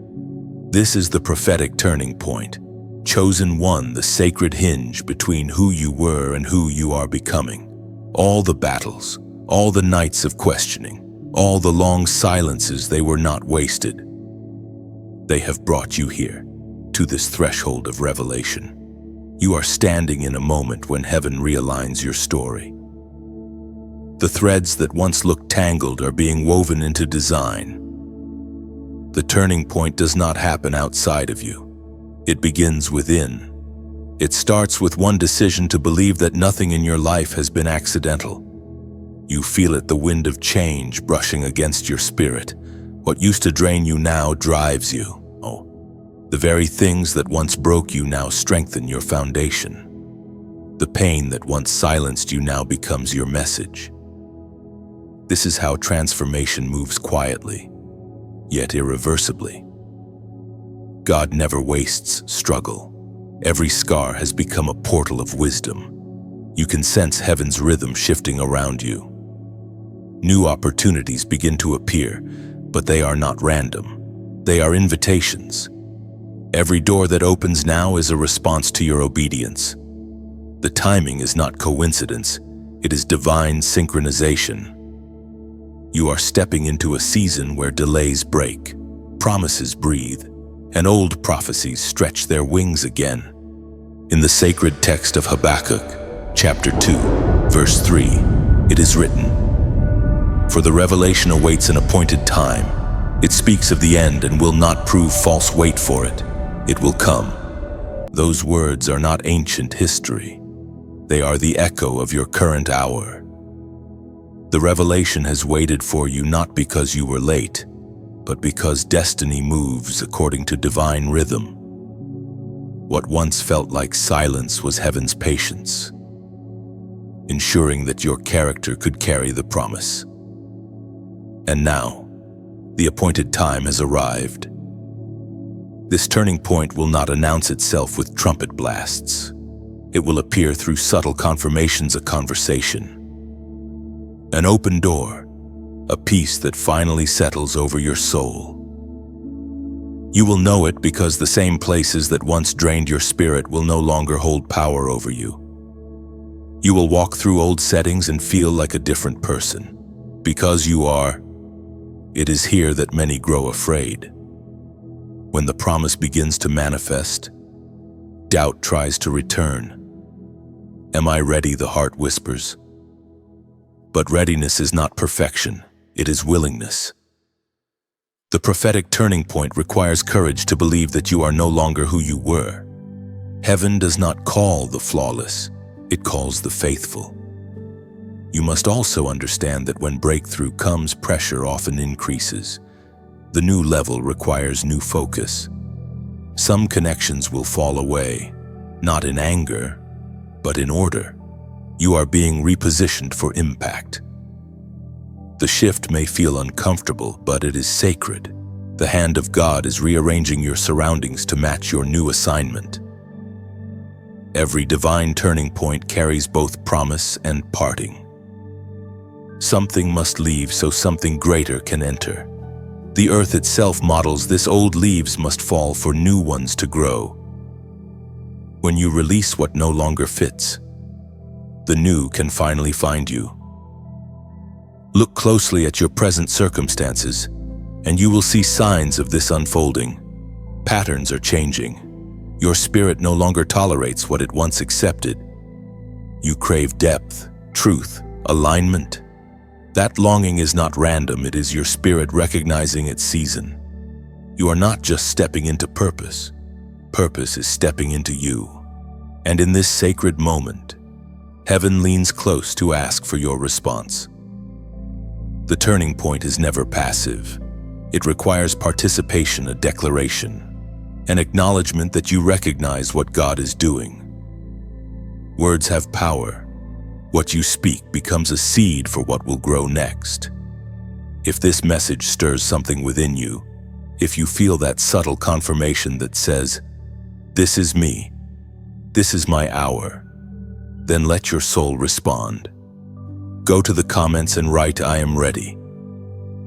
This is the prophetic turning point. Chosen one, the sacred hinge between who you were and who you are becoming. All the battles, all the nights of questioning, all the long silences, they were not wasted. They have brought you here, to this threshold of revelation. You are standing in a moment when heaven realigns your story. The threads that once looked tangled are being woven into design. The turning point does not happen outside of you. It begins within. It starts with one decision to believe that nothing in your life has been accidental. You feel it, the wind of change brushing against your spirit. What used to drain you now drives you. The very things that once broke you now strengthen your foundation. The pain that once silenced you now becomes your message. This is how transformation moves quietly, yet irreversibly. God never wastes struggle. Every scar has become a portal of wisdom. You can sense heaven's rhythm shifting around you. New opportunities begin to appear, but they are not random. They are invitations. Every door that opens now is a response to your obedience. The timing is not coincidence, it is divine synchronization. You are stepping into a season where delays break, promises breathe, and old prophecies stretch their wings again. In the sacred text of Habakkuk, chapter 2, verse 3, it is written, "For the revelation awaits an appointed time. It speaks of the end and will not prove false. Wait for it. It will come." Those words are not ancient history. They are the echo of your current hour. The revelation has waited for you not because you were late, but because destiny moves according to divine rhythm. What once felt like silence was heaven's patience, ensuring that your character could carry the promise. And now, the appointed time has arrived. This turning point will not announce itself with trumpet blasts. It will appear through subtle confirmations, a conversation, an open door, a peace that finally settles over your soul. You will know it because the same places that once drained your spirit will no longer hold power over you. You will walk through old settings and feel like a different person. Because you are. It is here that many grow afraid. When the promise begins to manifest, doubt tries to return. Am I ready? The heart whispers. But readiness is not perfection, it is willingness. The prophetic turning point requires courage to believe that you are no longer who you were. Heaven does not call the flawless, it calls the faithful. You must also understand that when breakthrough comes, pressure often increases. The new level requires new focus. Some connections will fall away, not in anger, but in order. You are being repositioned for impact. The shift may feel uncomfortable, but it is sacred. The hand of God is rearranging your surroundings to match your new assignment. Every divine turning point carries both promise and parting. Something must leave so something greater can enter. The earth itself models this. Old leaves must fall for new ones to grow. When you release what no longer fits, the new can finally find you. Look closely at your present circumstances, and you will see signs of this unfolding. Patterns are changing. Your spirit no longer tolerates what it once accepted. You crave depth, truth, alignment. That longing is not random, it is your spirit recognizing its season. You are not just stepping into purpose. Purpose is stepping into you. And in this sacred moment, heaven leans close to ask for your response. The turning point is never passive. It requires participation, a declaration, an acknowledgement that you recognize what God is doing. Words have power. What you speak becomes a seed for what will grow next. If this message stirs something within you, if you feel that subtle confirmation that says, "This is me, this is my hour," then let your soul respond. Go to the comments and write, "I am ready."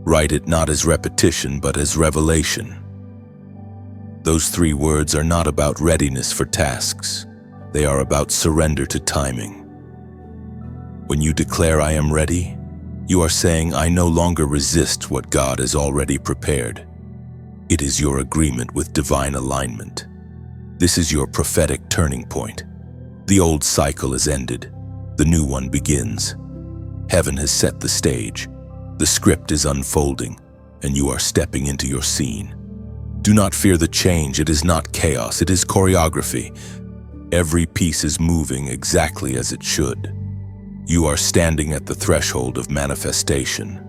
Write it not as repetition, but as revelation. Those 3 words are not about readiness for tasks. They are about surrender to timing. When you declare, "I am ready," you are saying, "I no longer resist what God has already prepared." It is your agreement with divine alignment. This is your prophetic turning point. The old cycle is ended. The new one begins. Heaven has set the stage. The script is unfolding, and you are stepping into your scene. Do not fear the change. It is not chaos. It is choreography. Every piece is moving exactly as it should. You are standing at the threshold of manifestation.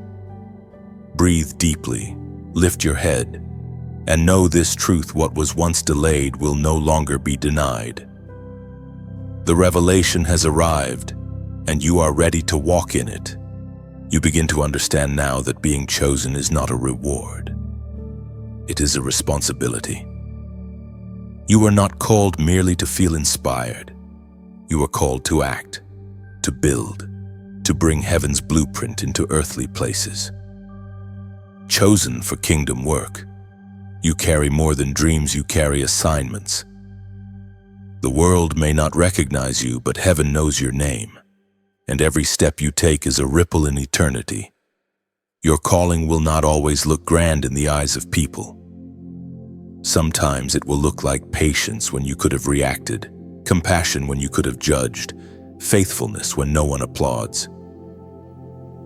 Breathe deeply, lift your head, and know this truth: what was once delayed will no longer be denied. The revelation has arrived, and you are ready to walk in it. You begin to understand now that being chosen is not a reward. It is a responsibility. You are not called merely to feel inspired. You are called to act, to build, to bring heaven's blueprint into earthly places. Chosen for kingdom work. You carry more than dreams, you carry assignments. The world may not recognize you, but heaven knows your name, and every step you take is a ripple in eternity. Your calling will not always look grand in the eyes of people. Sometimes it will look like patience when you could have reacted, compassion when you could have judged, faithfulness when no one applauds.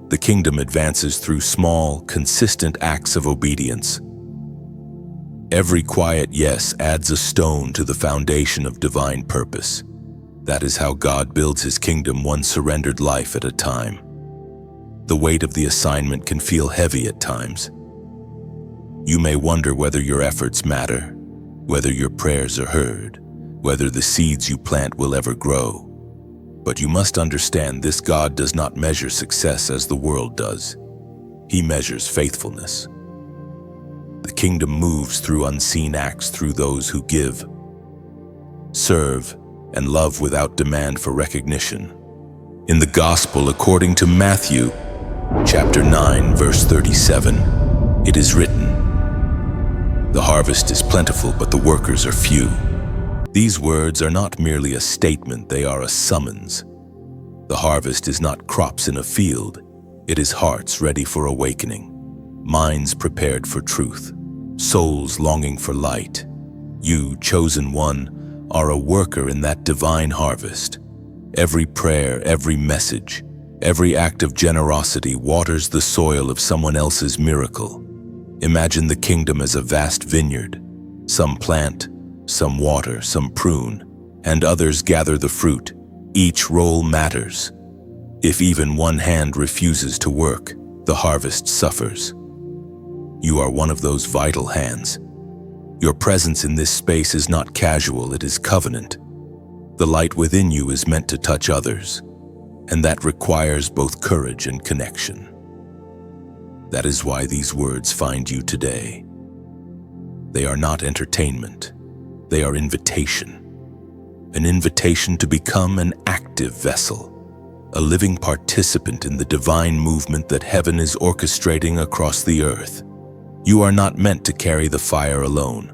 The kingdom advances through small, consistent acts of obedience. Every quiet yes adds a stone to the foundation of divine purpose. That is how God builds his kingdom, one surrendered life at a time. The weight of the assignment can feel heavy at times. You may wonder whether your efforts matter, whether your prayers are heard, whether the seeds you plant will ever grow. But you must understand this: God does not measure success as the world does. He measures faithfulness. The kingdom moves through unseen acts through those who give, serve, and love without demand for recognition. In the Gospel according to Matthew, chapter 9, verse 37, it is written, "The harvest is plentiful, but the workers are few." These words are not merely a statement, they are a summons. The harvest is not crops in a field, it is hearts ready for awakening, minds prepared for truth, souls longing for light. You, chosen one, are a worker in that divine harvest. Every prayer, every message, every act of generosity waters the soil of someone else's miracle. Imagine the kingdom as a vast vineyard. Some plant, some water, some prune, and others gather the fruit. Each role matters. If even one hand refuses to work, the harvest suffers. You are one of those vital hands. Your presence in this space is not casual, it is covenant. The light within you is meant to touch others, and that requires both courage and connection. That is why these words find you today. They are not entertainment, they are invitation. An invitation to become an active vessel, a living participant in the divine movement that heaven is orchestrating across the earth. You are not meant to carry the fire alone.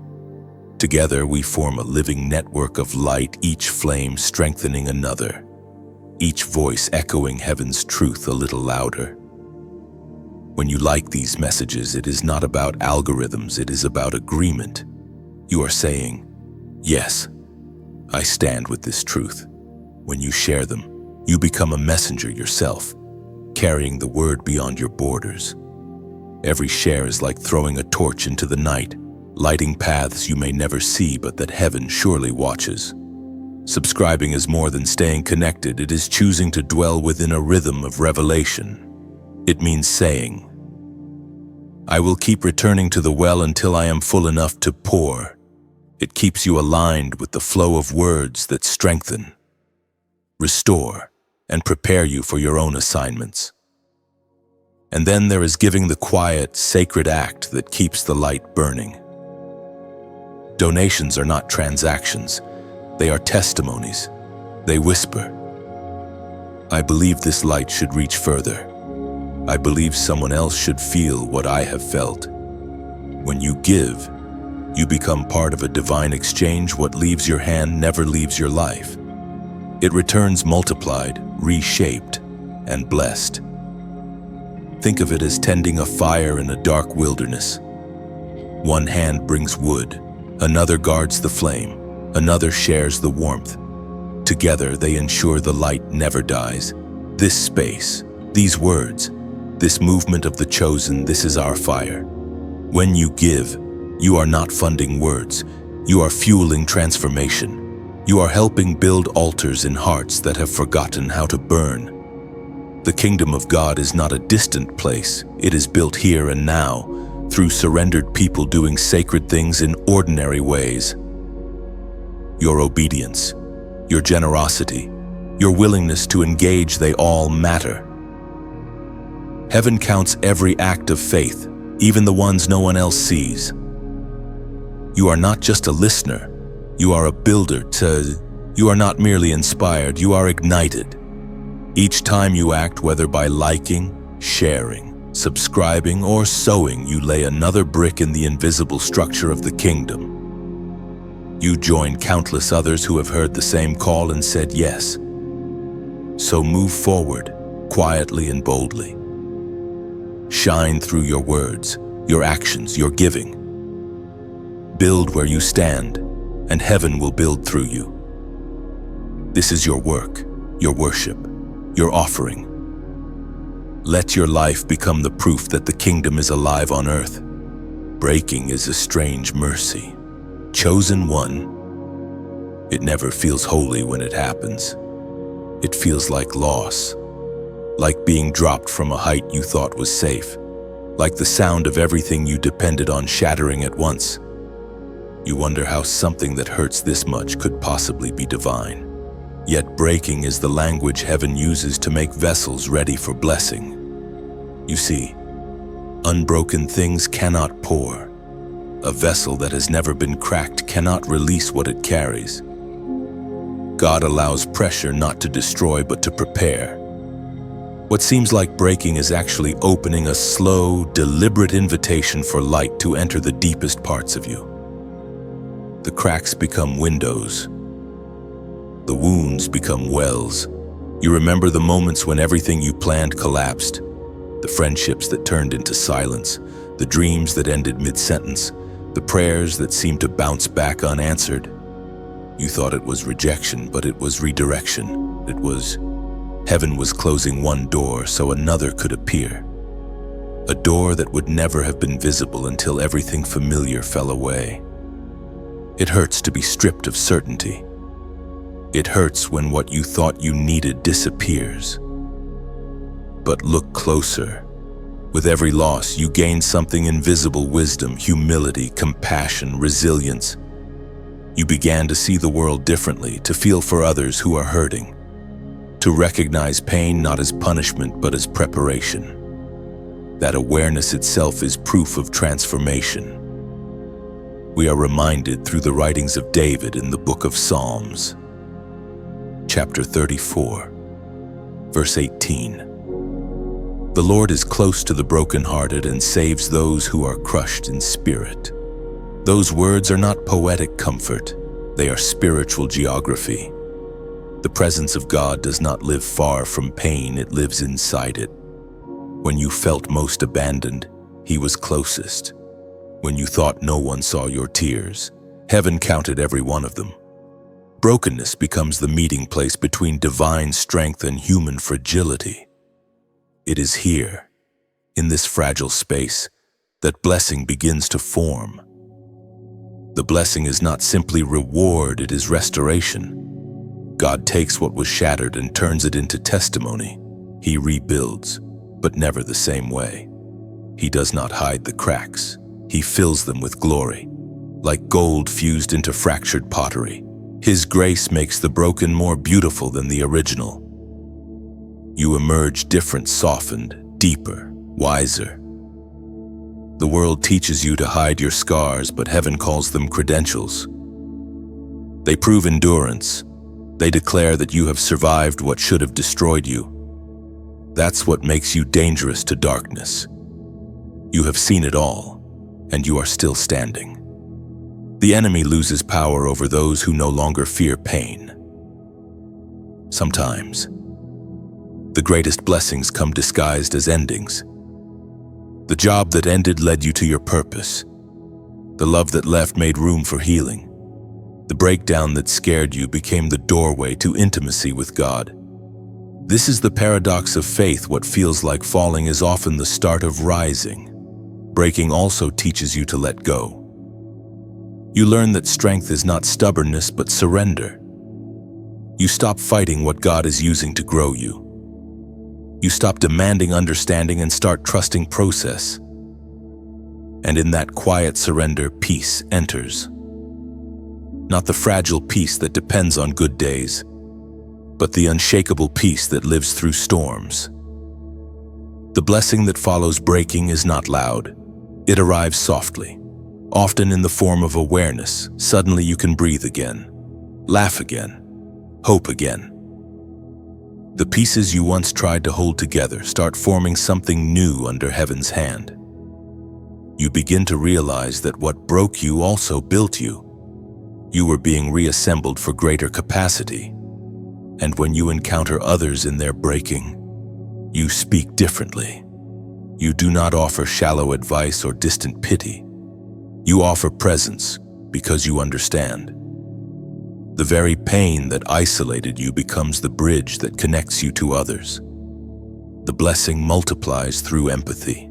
Together we form a living network of light, each flame strengthening another, each voice echoing heaven's truth a little louder. When you like these messages, it is not about algorithms, it is about agreement. You are saying, "Yes, I stand with this truth." When you share them, you become a messenger yourself, carrying the word beyond your borders. Every share is like throwing a torch into the night, lighting paths you may never see but that heaven surely watches. Subscribing is more than staying connected, it is choosing to dwell within a rhythm of revelation. It means saying, "I will keep returning to the well until I am full enough to pour." It keeps you aligned with the flow of words that strengthen, restore, and prepare you for your own assignments. And then there is giving, the quiet, sacred act that keeps the light burning. Donations are not transactions, they are testimonies. They whisper, "I believe this light should reach further. I believe someone else should feel what I have felt." When you give, you become part of a divine exchange. What leaves your hand never leaves your life. It returns multiplied, reshaped, and blessed. Think of it as tending a fire in a dark wilderness. One hand brings wood, another guards the flame, another shares the warmth. Together they ensure the light never dies. This space, these words, this movement of the chosen, this is our fire. When you give, you are not funding words, you are fueling transformation. You are helping build altars in hearts that have forgotten how to burn. The kingdom of God is not a distant place, it is built here and now, through surrendered people doing sacred things in ordinary ways. Your obedience, your generosity, your willingness to engage, they all matter. Heaven counts every act of faith, even the ones no one else sees. You are not just a listener, you are a builder. You are not merely inspired, you are ignited. Each time you act, whether by liking, sharing, subscribing, or sowing, you lay another brick in the invisible structure of the kingdom. You join countless others who have heard the same call and said yes. So move forward, quietly and boldly. Shine through your words, your actions, your giving. Build where you stand, and heaven will build through you. This is your work, your worship, your offering. Let your life become the proof that the kingdom is alive on earth. Breaking is a strange mercy. Chosen one, it never feels holy when it happens. It feels like loss, like being dropped from a height you thought was safe, like the sound of everything you depended on shattering at once. You wonder how something that hurts this much could possibly be divine. Yet breaking is the language heaven uses to make vessels ready for blessing. You see, unbroken things cannot pour. A vessel that has never been cracked cannot release what it carries. God allows pressure not to destroy but to prepare. What seems like breaking is actually opening a slow, deliberate invitation for light to enter the deepest parts of you. The cracks become windows. The wounds become wells. You remember the moments when everything you planned collapsed, the friendships that turned into silence, the dreams that ended mid-sentence, the prayers that seemed to bounce back unanswered. You thought it was rejection, but it was redirection. It was heaven was closing one door so another could appear. A door that would never have been visible until everything familiar fell away. It hurts to be stripped of certainty. It hurts when what you thought you needed disappears. But look closer. With every loss, you gain something invisible: wisdom, humility, compassion, resilience. You began to see the world differently, to feel for others who are hurting, to recognize pain not as punishment but as preparation. That awareness itself is proof of transformation. We are reminded through the writings of David in the book of Psalms, chapter 34, verse 18. The Lord is close to the brokenhearted and saves those who are crushed in spirit. Those words are not poetic comfort, they are spiritual geography. The presence of God does not live far from pain, it lives inside it. When you felt most abandoned, He was closest. When you thought no one saw your tears, heaven counted every one of them. Brokenness becomes the meeting place between divine strength and human fragility. It is here, in this fragile space, that blessing begins to form. The blessing is not simply reward, it is restoration. God takes what was shattered and turns it into testimony. He rebuilds, but never the same way. He does not hide the cracks. He fills them with glory, like gold fused into fractured pottery. His grace makes the broken more beautiful than the original. You emerge different, softened, deeper, wiser. The world teaches you to hide your scars, but heaven calls them credentials. They prove endurance. They declare that you have survived what should have destroyed you. That's what makes you dangerous to darkness. You have seen it all, and you are still standing. The enemy loses power over those who no longer fear pain. Sometimes, the greatest blessings come disguised as endings. The job that ended led you to your purpose. The love that left made room for healing. The breakdown that scared you became the doorway to intimacy with God. This is the paradox of faith. What feels like falling is often the start of rising. Breaking also teaches you to let go. You learn that strength is not stubbornness but surrender. You stop fighting what God is using to grow you. You stop demanding understanding and start trusting process. And in that quiet surrender, peace enters. Not the fragile peace that depends on good days, but the unshakable peace that lives through storms. The blessing that follows breaking is not loud. It arrives softly, often in the form of awareness. Suddenly you can breathe again, laugh again, hope again. The pieces you once tried to hold together start forming something new under heaven's hand. You begin to realize that what broke you also built you. You were being reassembled for greater capacity. And when you encounter others in their breaking, you speak differently. You do not offer shallow advice or distant pity. You offer presence because you understand. The very pain that isolated you becomes the bridge that connects you to others. The blessing multiplies through empathy.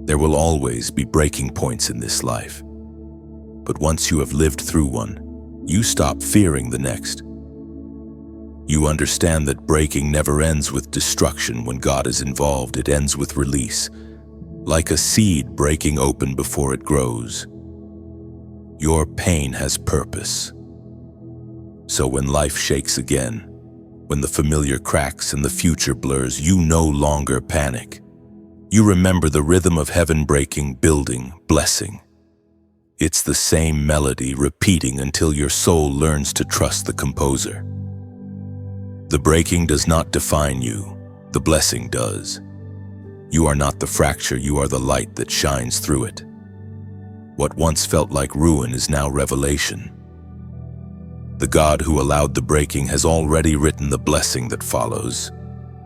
There will always be breaking points in this life. But once you have lived through one, you stop fearing the next. You understand that breaking never ends with destruction. When God is involved, it ends with release, like a seed breaking open before it grows. Your pain has purpose. So when life shakes again, when the familiar cracks and the future blurs, you no longer panic. You remember the rhythm of heaven: breaking, building, blessing. It's the same melody repeating until your soul learns to trust the composer. The breaking does not define you, the blessing does. You are not the fracture, you are the light that shines through it. What once felt like ruin is now revelation. The God who allowed the breaking has already written the blessing that follows.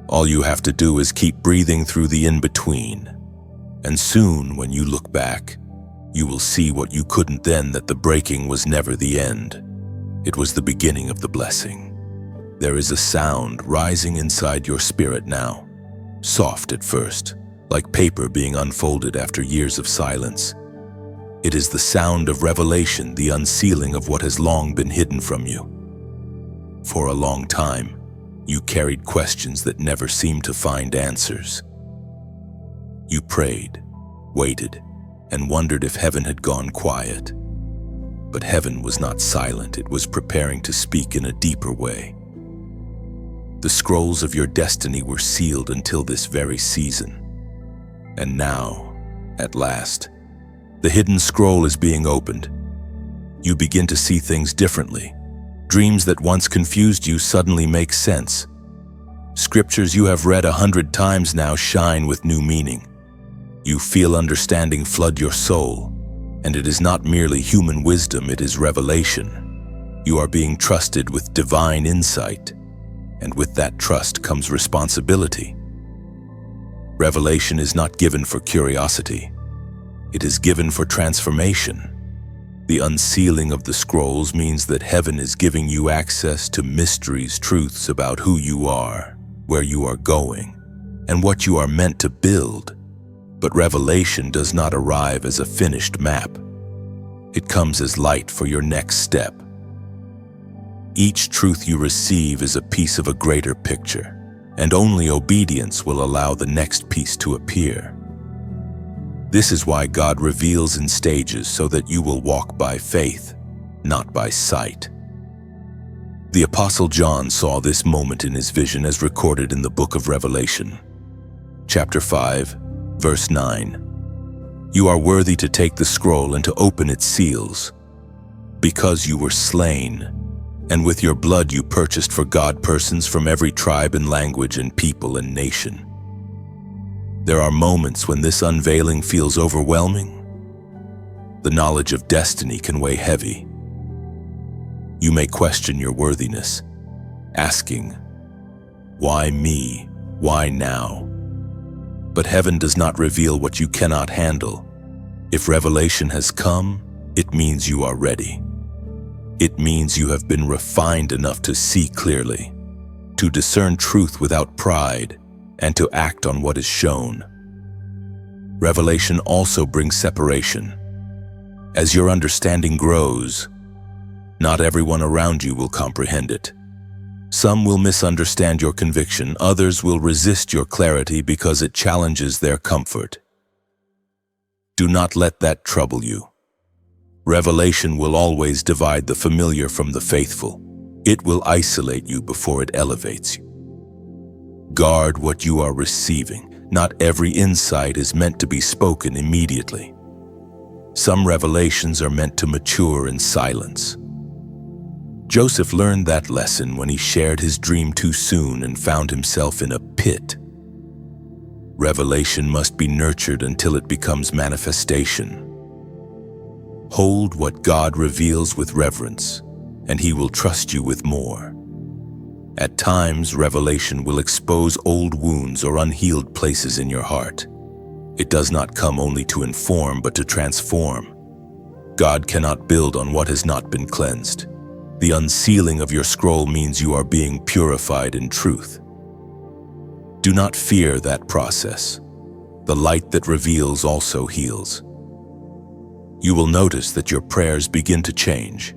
All you have to do is keep breathing through the in-between. And soon, when you look back, you will see what you couldn't then, that the breaking was never the end. It was the beginning of the blessing. There is a sound rising inside your spirit now, soft at first, like paper being unfolded after years of silence. It is the sound of revelation, the unsealing of what has long been hidden from you. For a long time, you carried questions that never seemed to find answers. You prayed, waited, and wondered if heaven had gone quiet. But heaven was not silent, it was preparing to speak in a deeper way. The scrolls of your destiny were sealed until this very season. And now, at last, the hidden scroll is being opened. You begin to see things differently. Dreams that once confused you suddenly make sense. Scriptures you have read 100 times now shine with new meaning. You feel understanding flood your soul, and it is not merely human wisdom, it is revelation. You are being trusted with divine insight, and with that trust comes responsibility. Revelation is not given for curiosity. It is given for transformation. The unsealing of the scrolls means that heaven is giving you access to mysteries, truths about who you are, where you are going, and what you are meant to build. But revelation does not arrive as a finished map. It comes as light for your next step. Each truth you receive is a piece of a greater picture, and only obedience will allow the next piece to appear. This is why God reveals in stages, so that you will walk by faith, not by sight. The Apostle John saw this moment in his vision as recorded in the book of Revelation. Chapter 5, verse 9. You are worthy to take the scroll and to open its seals, because you were slain, and with your blood you purchased for God persons from every tribe and language and people and nation. There are moments when this unveiling feels overwhelming. The knowledge of destiny can weigh heavy. You may question your worthiness, asking, why me? Why now? But heaven does not reveal what you cannot handle. If revelation has come, it means you are ready. It means you have been refined enough to see clearly, to discern truth without pride, and to act on what is shown. Revelation also brings separation. As your understanding grows, not everyone around you will comprehend it. Some will misunderstand your conviction, others will resist your clarity because it challenges their comfort. Do not let that trouble you. Revelation will always divide the familiar from the faithful. It will isolate you before it elevates you. Guard what you are receiving. Not every insight is meant to be spoken immediately. Some revelations are meant to mature in silence. Joseph learned that lesson when he shared his dream too soon and found himself in a pit. Revelation must be nurtured until it becomes manifestation. Hold what God reveals with reverence, and He will trust you with more. At times, revelation will expose old wounds or unhealed places in your heart. It does not come only to inform, but to transform. God cannot build on what has not been cleansed. The unsealing of your scroll means you are being purified in truth. Do not fear that process. The light that reveals also heals. You will notice that your prayers begin to change.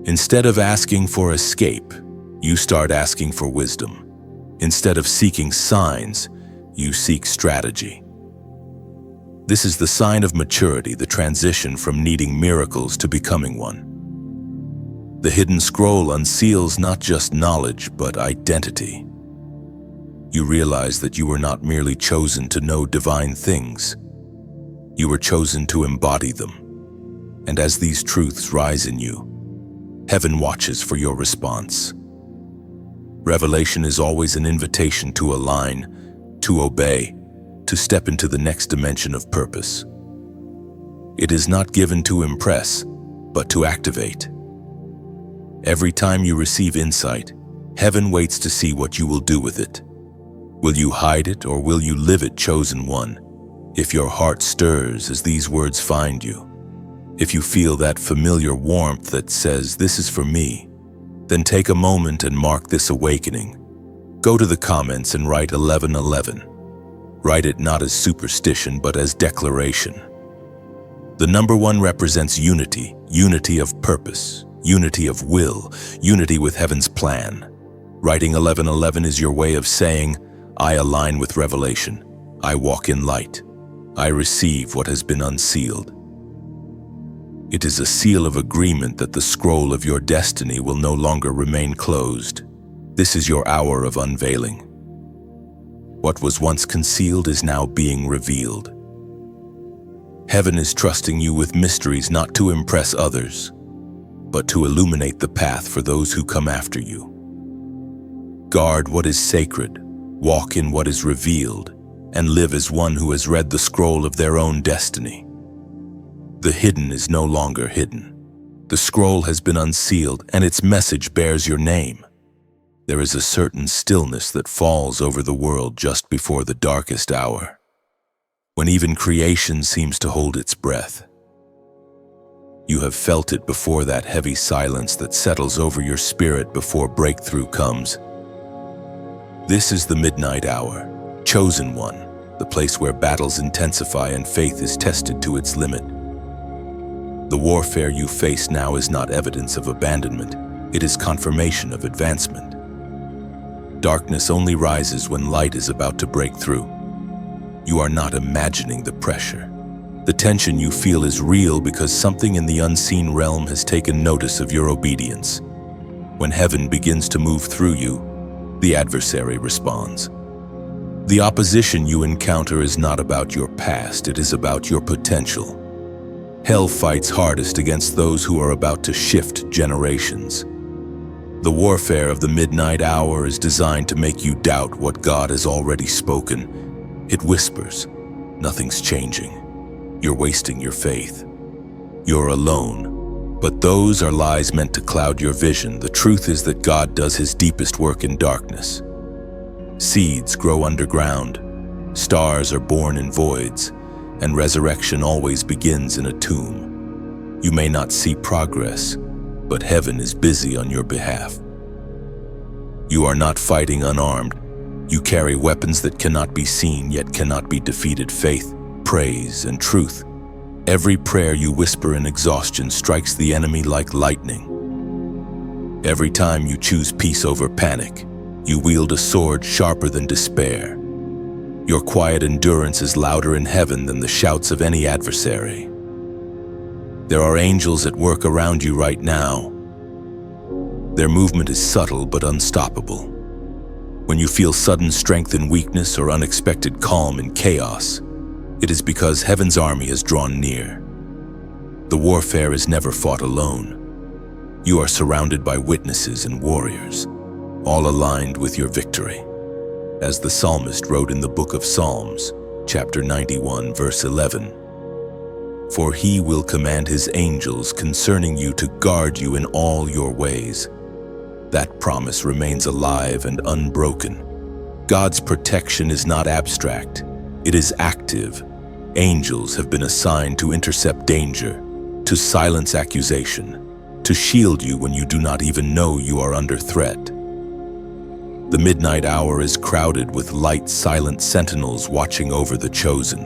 Instead of asking for escape, you start asking for wisdom. Instead of seeking signs, you seek strategy. This is the sign of maturity, the transition from needing miracles to becoming one. The hidden scroll unseals not just knowledge, but identity. You realize that you were not merely chosen to know divine things. You were chosen to embody them. And as these truths rise in you, heaven watches for your response. Revelation is always an invitation to align, to obey, to step into the next dimension of purpose. It is not given to impress, but to activate. Every time you receive insight, heaven waits to see what you will do with it. Will you hide it, or will you live it, chosen one? If your heart stirs as these words find you, if you feel that familiar warmth that says, "This is for me," then take a moment and mark this awakening. Go to the comments and write 1111. Write it not as superstition, but as declaration. The number 1 represents unity, unity of purpose, unity of will, unity with heaven's plan. Writing 1111 is your way of saying, "I align with revelation. I walk in light. I receive what has been unsealed." It is a seal of agreement that the scroll of your destiny will no longer remain closed. This is your hour of unveiling. What was once concealed is now being revealed. Heaven is trusting you with mysteries not to impress others, but to illuminate the path for those who come after you. Guard what is sacred, walk in what is revealed, and live as one who has read the scroll of their own destiny. The hidden is no longer hidden. The scroll has been unsealed, and its message bears your name. There is a certain stillness that falls over the world just before the darkest hour, when even creation seems to hold its breath. You have felt it before, that heavy silence that settles over your spirit before breakthrough comes. This is the midnight hour, chosen one, the place where battles intensify and faith is tested to its limit. The warfare you face now is not evidence of abandonment, it is confirmation of advancement. Darkness only rises when light is about to break through. You are not imagining the pressure. The tension you feel is real because something in the unseen realm has taken notice of your obedience. When heaven begins to move through you, the adversary responds. The opposition you encounter is not about your past, it is about your potential. Hell fights hardest against those who are about to shift generations. The warfare of the midnight hour is designed to make you doubt what God has already spoken. It whispers, "Nothing's changing. You're wasting your faith. You're alone." But those are lies meant to cloud your vision. The truth is that God does his deepest work in darkness. Seeds grow underground, stars are born in voids, and resurrection always begins in a tomb. You may not see progress, but heaven is busy on your behalf. You are not fighting unarmed. You carry weapons that cannot be seen yet cannot be defeated: faith, praise, and truth. Every prayer you whisper in exhaustion strikes the enemy like lightning. Every time you choose peace over panic, you wield a sword sharper than despair. Your quiet endurance is louder in heaven than the shouts of any adversary. There are angels at work around you right now. Their movement is subtle but unstoppable. When you feel sudden strength in weakness or unexpected calm in chaos, it is because heaven's army has drawn near. The warfare is never fought alone. You are surrounded by witnesses and warriors, all aligned with your victory. As the psalmist wrote in the book of Psalms, chapter 91, verse 11, "For he will command his angels concerning you to guard you in all your ways." That promise remains alive and unbroken. God's protection is not abstract, it is active. Angels have been assigned to intercept danger, to silence accusation, to shield you when you do not even know you are under threat. The midnight hour is crowded with light, silent sentinels watching over the chosen.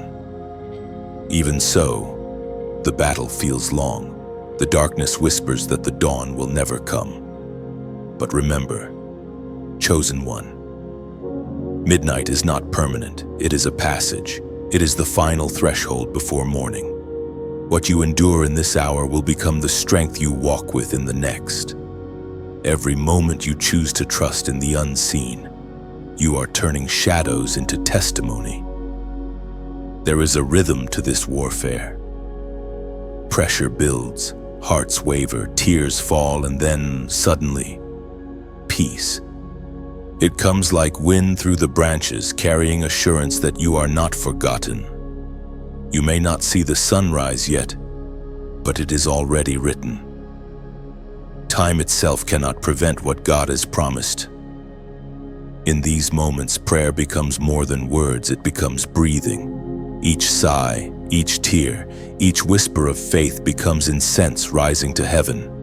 Even so, the battle feels long. The darkness whispers that the dawn will never come. But remember, chosen one, midnight is not permanent. It is a passage. It is the final threshold before morning. What you endure in this hour will become the strength you walk with in the next. Every moment you choose to trust in the unseen, you are turning shadows into testimony. There is a rhythm to this warfare. Pressure builds, hearts waver, tears fall, and then, suddenly, peace. It comes like wind through the branches, carrying assurance that you are not forgotten. You may not see the sunrise yet, but it is already written. Time itself cannot prevent what God has promised. In these moments, prayer becomes more than words, it becomes breathing. Each sigh, each tear, each whisper of faith becomes incense rising to heaven.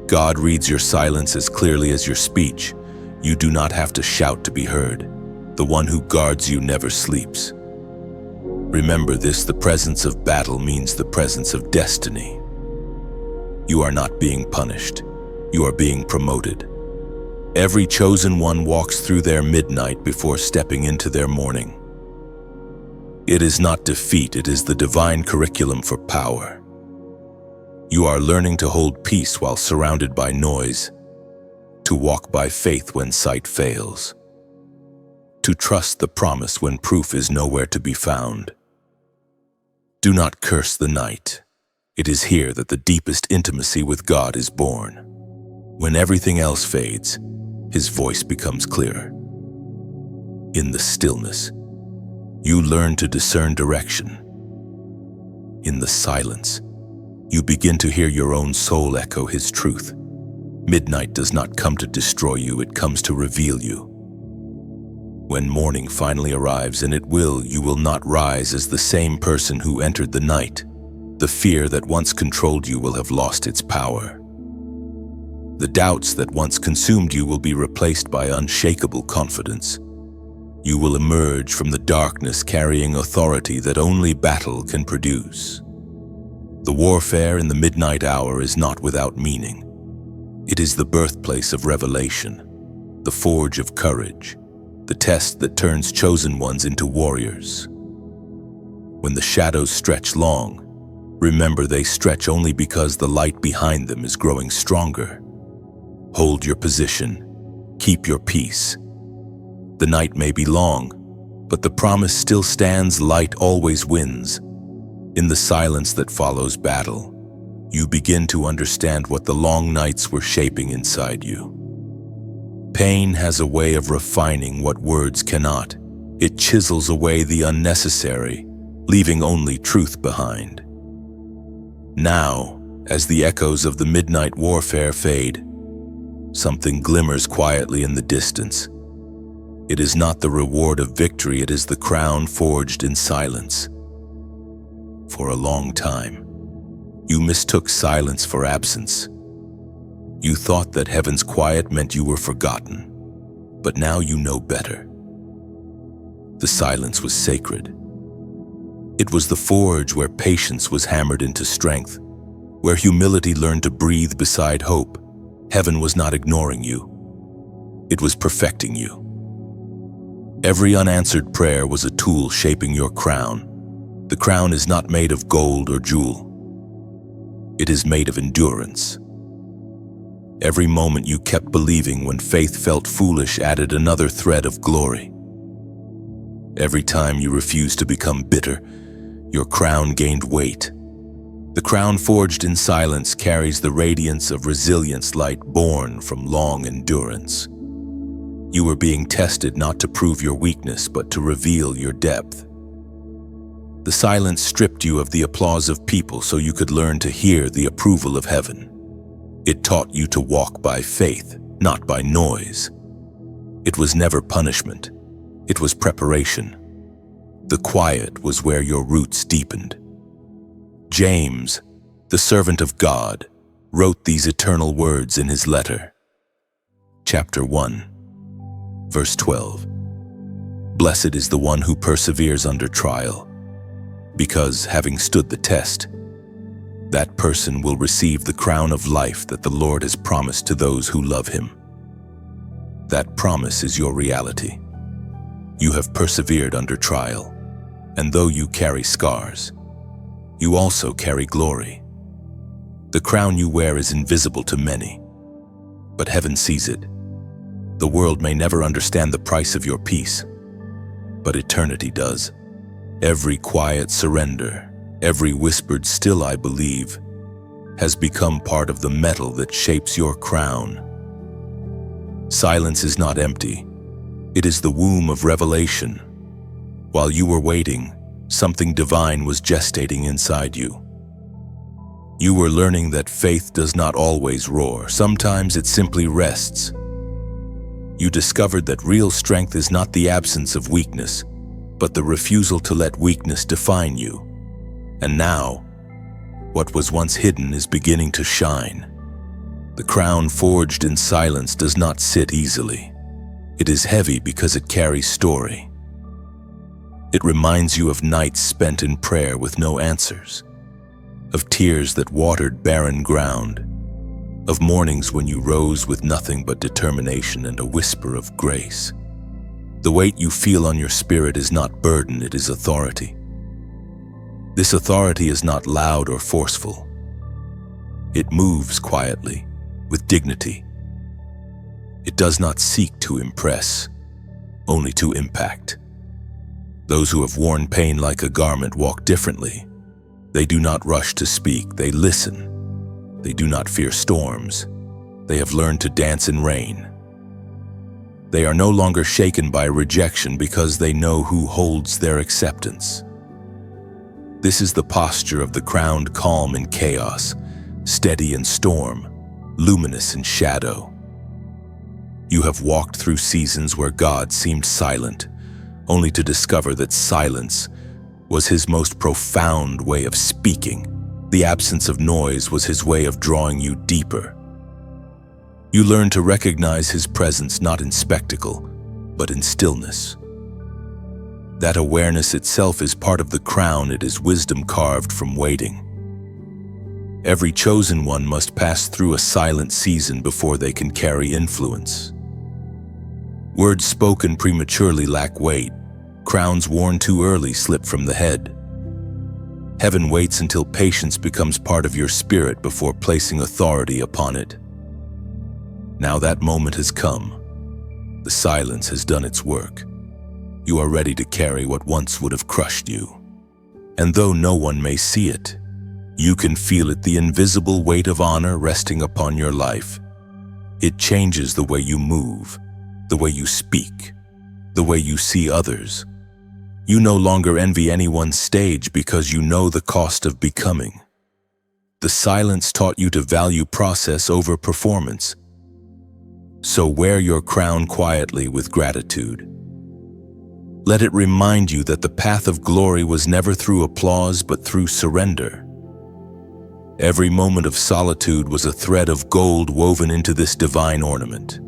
God reads your silence as clearly as your speech. You do not have to shout to be heard. The one who guards you never sleeps. Remember this, the presence of battle means the presence of destiny. You are not being punished. You are being promoted. Every chosen one walks through their midnight before stepping into their morning. It is not defeat, it is the divine curriculum for power. You are learning to hold peace while surrounded by noise, to walk by faith when sight fails, to trust the promise when proof is nowhere to be found. Do not curse the night. It is here that the deepest intimacy with God is born. When everything else fades, His voice becomes clearer. In the stillness, you learn to discern direction. In the silence, you begin to hear your own soul echo His truth. Midnight does not come to destroy you, it comes to reveal you. When morning finally arrives, and it will, you will not rise as the same person who entered the night. The fear that once controlled you will have lost its power. The doubts that once consumed you will be replaced by unshakable confidence. You will emerge from the darkness carrying authority that only battle can produce. The warfare in the midnight hour is not without meaning. It is the birthplace of revelation, the forge of courage, the test that turns chosen ones into warriors. When the shadows stretch long, remember they stretch only because the light behind them is growing stronger. Hold your position, keep your peace. The night may be long, but the promise still stands, light always wins. In the silence that follows battle, you begin to understand what the long nights were shaping inside you. Pain has a way of refining what words cannot. It chisels away the unnecessary, leaving only truth behind. Now, as the echoes of the midnight warfare fade, something glimmers quietly in the distance. It is not the reward of victory, it is the crown forged in silence. For a long time, you mistook silence for absence. You thought that heaven's quiet meant you were forgotten, but now you know better. The silence was sacred. It was the forge where patience was hammered into strength, where humility learned to breathe beside hope. Heaven was not ignoring you. It was perfecting you. Every unanswered prayer was a tool shaping your crown. The crown is not made of gold or jewel. It is made of endurance. Every moment you kept believing when faith felt foolish added another thread of glory. Every time you refused to become bitter, your crown gained weight. The crown forged in silence carries the radiance of resilience, light born from long endurance. You were being tested not to prove your weakness, but to reveal your depth. The silence stripped you of the applause of people so you could learn to hear the approval of heaven. It taught you to walk by faith, not by noise. It was never punishment. It was preparation. The quiet was where your roots deepened. James, the servant of God, wrote these eternal words in his letter. Chapter 1, verse 12. Blessed is the one who perseveres under trial, because, having stood the test, that person will receive the crown of life that the Lord has promised to those who love Him. That promise is your reality. You have persevered under trial, and though you carry scars, you also carry glory. The crown you wear is invisible to many, but heaven sees it. The world may never understand the price of your peace, but eternity does. Every quiet surrender, Every whispered "still I believe" has become part of the metal that shapes your crown. Silence is not empty. It is the womb of revelation. While you were waiting, something divine was gestating inside you. You were learning that faith does not always roar. Sometimes it simply rests. You discovered that real strength is not the absence of weakness, but the refusal to let weakness define you. And now, what was once hidden is beginning to shine. The crown forged in silence does not sit easily. It is heavy because it carries story. It reminds you of nights spent in prayer with no answers, of tears that watered barren ground, of mornings when you rose with nothing but determination and a whisper of grace. The weight you feel on your spirit is not burden, it is authority. This authority is not loud or forceful. It moves quietly, with dignity. It does not seek to impress, only to impact. Those who have worn pain like a garment walk differently. They do not rush to speak, they listen. They do not fear storms. They have learned to dance in rain. They are no longer shaken by rejection because they know who holds their acceptance. This is the posture of the crowned calm in chaos, steady in storm, luminous in shadow. You have walked through seasons where God seemed silent, only to discover that silence was his most profound way of speaking. The absence of noise was his way of drawing you deeper. You learn to recognize his presence not in spectacle, but in stillness. That awareness itself is part of the crown. It is wisdom carved from waiting. Every chosen one must pass through a silent season before they can carry influence. Words spoken prematurely lack weight. Crowns worn too early slip from the head. Heaven waits until patience becomes part of your spirit before placing authority upon it. Now that moment has come. The silence has done its work. You are ready to carry what once would have crushed you. And though no one may see it, you can feel it, the invisible weight of honor resting upon your life. It changes the way you move, the way you speak, the way you see others. You no longer envy anyone's stage because you know the cost of becoming. The silence taught you to value process over performance. So wear your crown quietly with gratitude. Let it remind you that the path of glory was never through applause but through surrender. Every moment of solitude was a thread of gold woven into this divine ornament.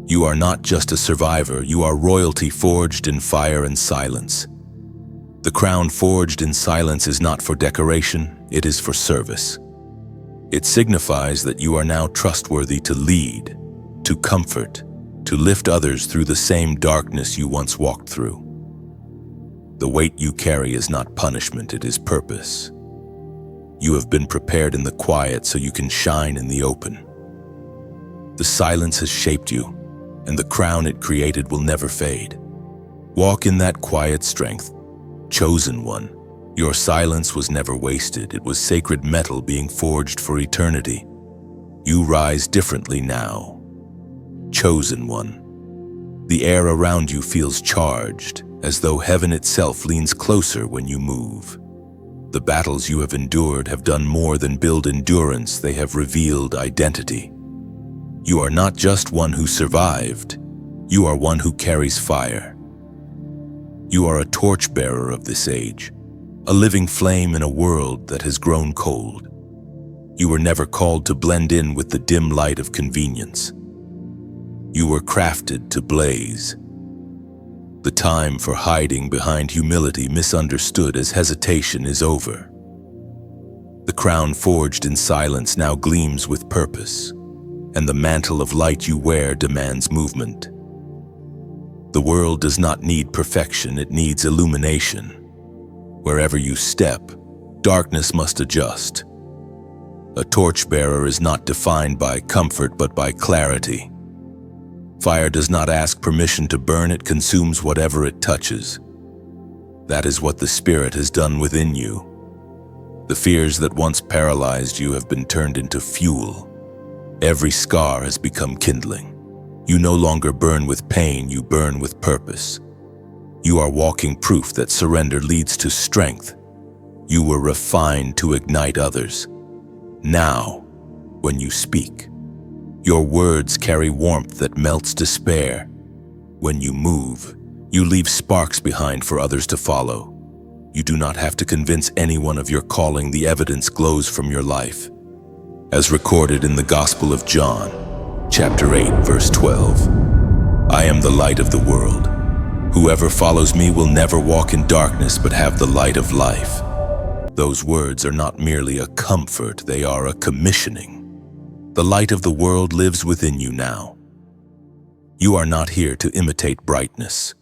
You are not just a survivor, you are royalty forged in fire and silence. The crown forged in silence is not for decoration, it is for service. It signifies that you are now trustworthy to lead, to comfort, to lift others through the same darkness you once walked through. The weight you carry is not punishment, it is purpose. You have been prepared in the quiet so you can shine in the open. The silence has shaped you, and the crown it created will never fade. Walk in that quiet strength. Chosen one, your silence was never wasted. It was sacred metal being forged for eternity. You rise differently now. Chosen one. The air around you feels charged, as though heaven itself leans closer when you move. The battles you have endured have done more than build endurance, they have revealed identity. You are not just one who survived, you are one who carries fire. You are a torchbearer of this age, a living flame in a world that has grown cold. You were never called to blend in with the dim light of convenience. You were crafted to blaze. The time for hiding behind humility, misunderstood as hesitation, is over. The crown forged in silence now gleams with purpose, and the mantle of light you wear demands movement. The world does not need perfection, it needs illumination. Wherever you step, darkness must adjust. A torchbearer is not defined by comfort but by clarity. Fire does not ask permission to burn, it consumes whatever it touches. That is what the Spirit has done within you. The fears that once paralyzed you have been turned into fuel. Every scar has become kindling. You no longer burn with pain, you burn with purpose. You are walking proof that surrender leads to strength. You were refined to ignite others. Now, when you speak, your words carry warmth that melts despair. When you move, you leave sparks behind for others to follow. You do not have to convince anyone of your calling. The evidence glows from your life. As recorded in the Gospel of John, chapter 8, verse 12, I am the light of the world. Whoever follows me will never walk in darkness but have the light of life. Those words are not merely a comfort, they are a commissioning. The light of the world lives within you now. You are not here to imitate brightness.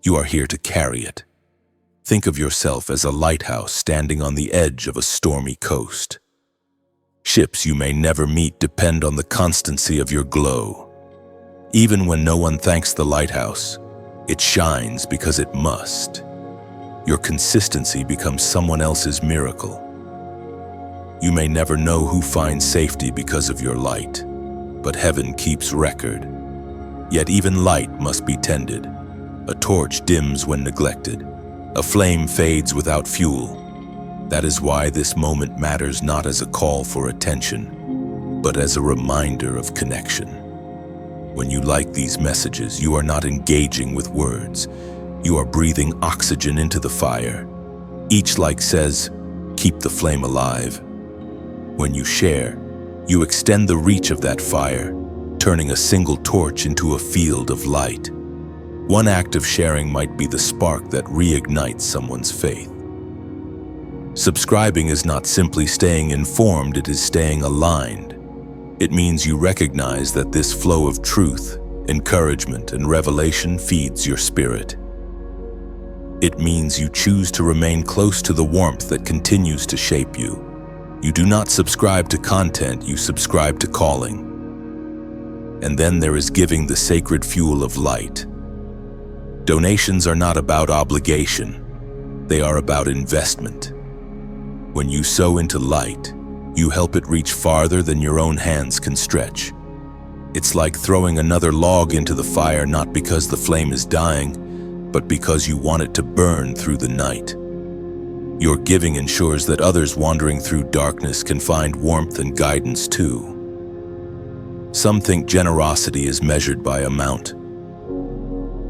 You are here to carry it. Think of yourself as a lighthouse standing on the edge of a stormy coast. Ships you may never meet depend on the constancy of your glow. Even when no one thanks the lighthouse, it shines because it must. Your consistency becomes someone else's miracle. You may never know who finds safety because of your light, but heaven keeps record. Yet even light must be tended. A torch dims when neglected. A flame fades without fuel. That is why this moment matters not as a call for attention, but as a reminder of connection. When you like these messages, you are not engaging with words. You are breathing oxygen into the fire. Each like says, keep the flame alive. When you share, you extend the reach of that fire, turning a single torch into a field of light. One act of sharing might be the spark that reignites someone's faith. Subscribing is not simply staying informed, it is staying aligned. It means you recognize that this flow of truth, encouragement, and revelation feeds your spirit. It means you choose to remain close to the warmth that continues to shape you. You do not subscribe to content, you subscribe to calling. And then there is giving, the sacred fuel of light. Donations are not about obligation, they are about investment. When you sow into light, you help it reach farther than your own hands can stretch. It's like throwing another log into the fire, not because the flame is dying, but because you want it to burn through the night. Your giving ensures that others wandering through darkness can find warmth and guidance too. Some think generosity is measured by amount,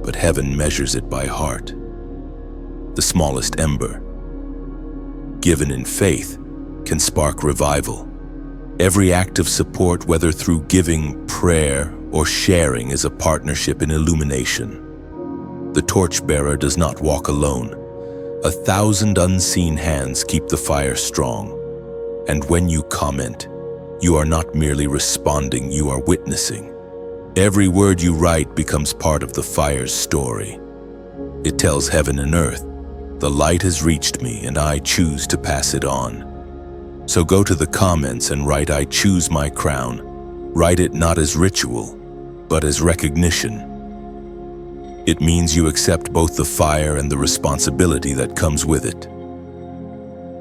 but heaven measures it by heart. The smallest ember, given in faith, can spark revival. Every act of support, whether through giving, prayer, or sharing, is a partnership in illumination. The torchbearer does not walk alone. 1,000 unseen hands keep the fire strong. And when you comment, you are not merely responding, you are witnessing. Every word you write becomes part of the fire's story. It tells heaven and earth, the light has reached me and I choose to pass it on. So go to the comments and write, I choose my crown. Write it not as ritual, but as recognition. It means you accept both the fire and the responsibility that comes with it.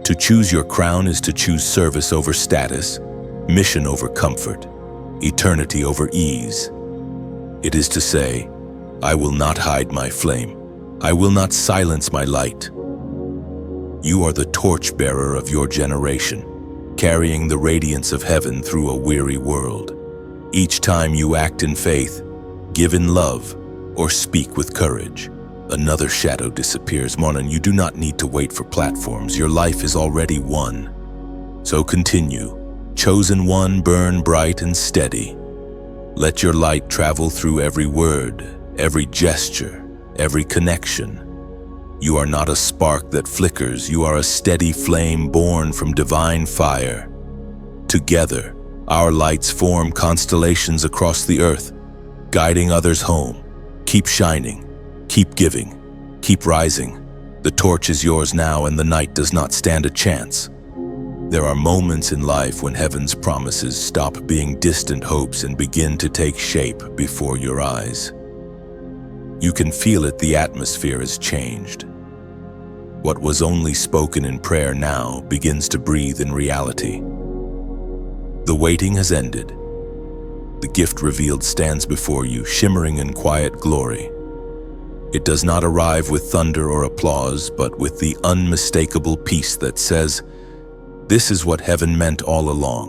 To choose your crown is to choose service over status, mission over comfort, eternity over ease. It is to say, I will not hide my flame. I will not silence my light. You are the torchbearer of your generation, carrying the radiance of heaven through a weary world. Each time you act in faith, give in love, or speak with courage, another shadow disappears. Morning, you do not need to wait for platforms. Your life is already won. So continue. Chosen one, burn bright and steady. Let your light travel through every word, every gesture, every connection. You are not a spark that flickers. You are a steady flame born from divine fire. Together, our lights form constellations across the earth, guiding others home. Keep shining, keep giving, keep rising. The torch is yours now and the night does not stand a chance. There are moments in life when heaven's promises stop being distant hopes and begin to take shape before your eyes. You can feel it, the atmosphere has changed. What was only spoken in prayer now begins to breathe in reality. The waiting has ended. The gift revealed stands before you, shimmering in quiet glory. It does not arrive with thunder or applause, but with the unmistakable peace that says, "This is what heaven meant all along."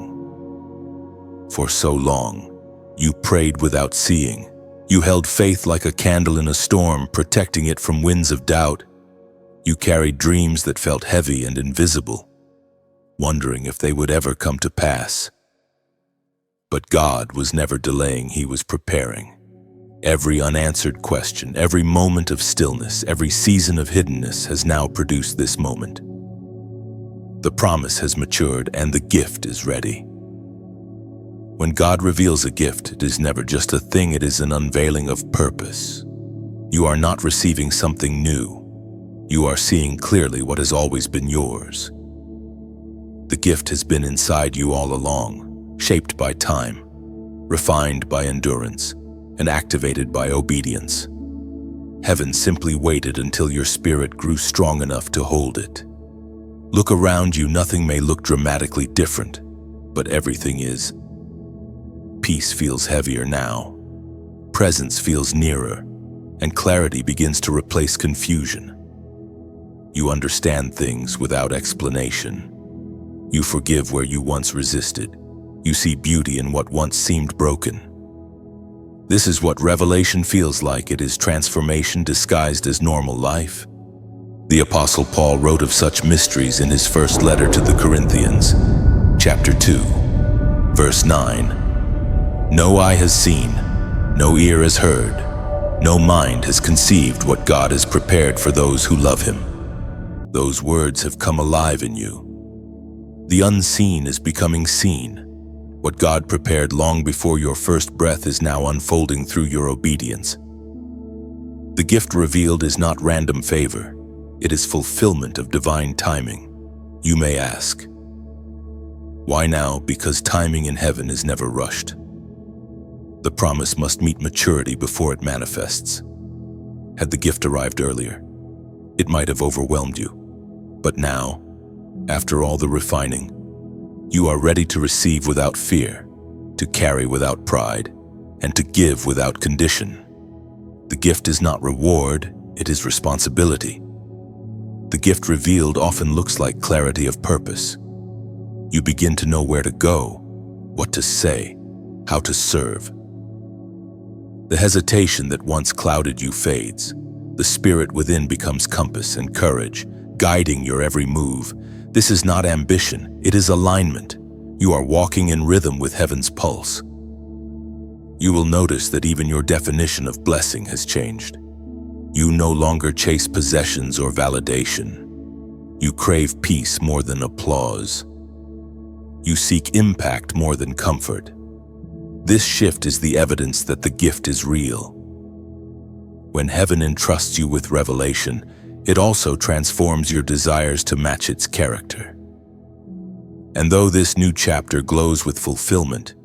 For so long, you prayed without seeing. You held faith like a candle in a storm, protecting it from winds of doubt. You carried dreams that felt heavy and invisible, wondering if they would ever come to pass. But God was never delaying, He was preparing. Every unanswered question, every moment of stillness, every season of hiddenness has now produced this moment. The promise has matured and the gift is ready. When God reveals a gift, it is never just a thing, it is an unveiling of purpose. You are not receiving something new. You are seeing clearly what has always been yours. The gift has been inside you all along, shaped by time, refined by endurance, and activated by obedience. Heaven simply waited until your spirit grew strong enough to hold it. Look around you, nothing may look dramatically different, but everything is. Peace feels heavier now. Presence feels nearer, and clarity begins to replace confusion. You understand things without explanation. You forgive where you once resisted. You see beauty in what once seemed broken. This is what revelation feels like. It is transformation disguised as normal life. The Apostle Paul wrote of such mysteries in his first letter to the Corinthians, chapter 2, verse 9. No eye has seen, no ear has heard, no mind has conceived what God has prepared for those who love Him. Those words have come alive in you. The unseen is becoming seen. What God prepared long before your first breath is now unfolding through your obedience. The gift revealed is not random favor. It is fulfillment of divine timing. You may ask, why now? Because timing in heaven is never rushed. The promise must meet maturity before it manifests. Had the gift arrived earlier, it might have overwhelmed you. But now, after all the refining, you are ready to receive without fear, to carry without pride, and to give without condition. The gift is not reward, it is responsibility. The gift revealed often looks like clarity of purpose. You begin to know where to go, what to say, how to serve. The hesitation that once clouded you fades. The spirit within becomes compass and courage, guiding your every move. This is not ambition, it is alignment. You are walking in rhythm with heaven's pulse. You will notice that even your definition of blessing has changed. You no longer chase possessions or validation. You crave peace more than applause. You seek impact more than comfort. This shift is the evidence that the gift is real. When heaven entrusts you with revelation, it also transforms your desires to match its character. And though this new chapter glows with fulfillment,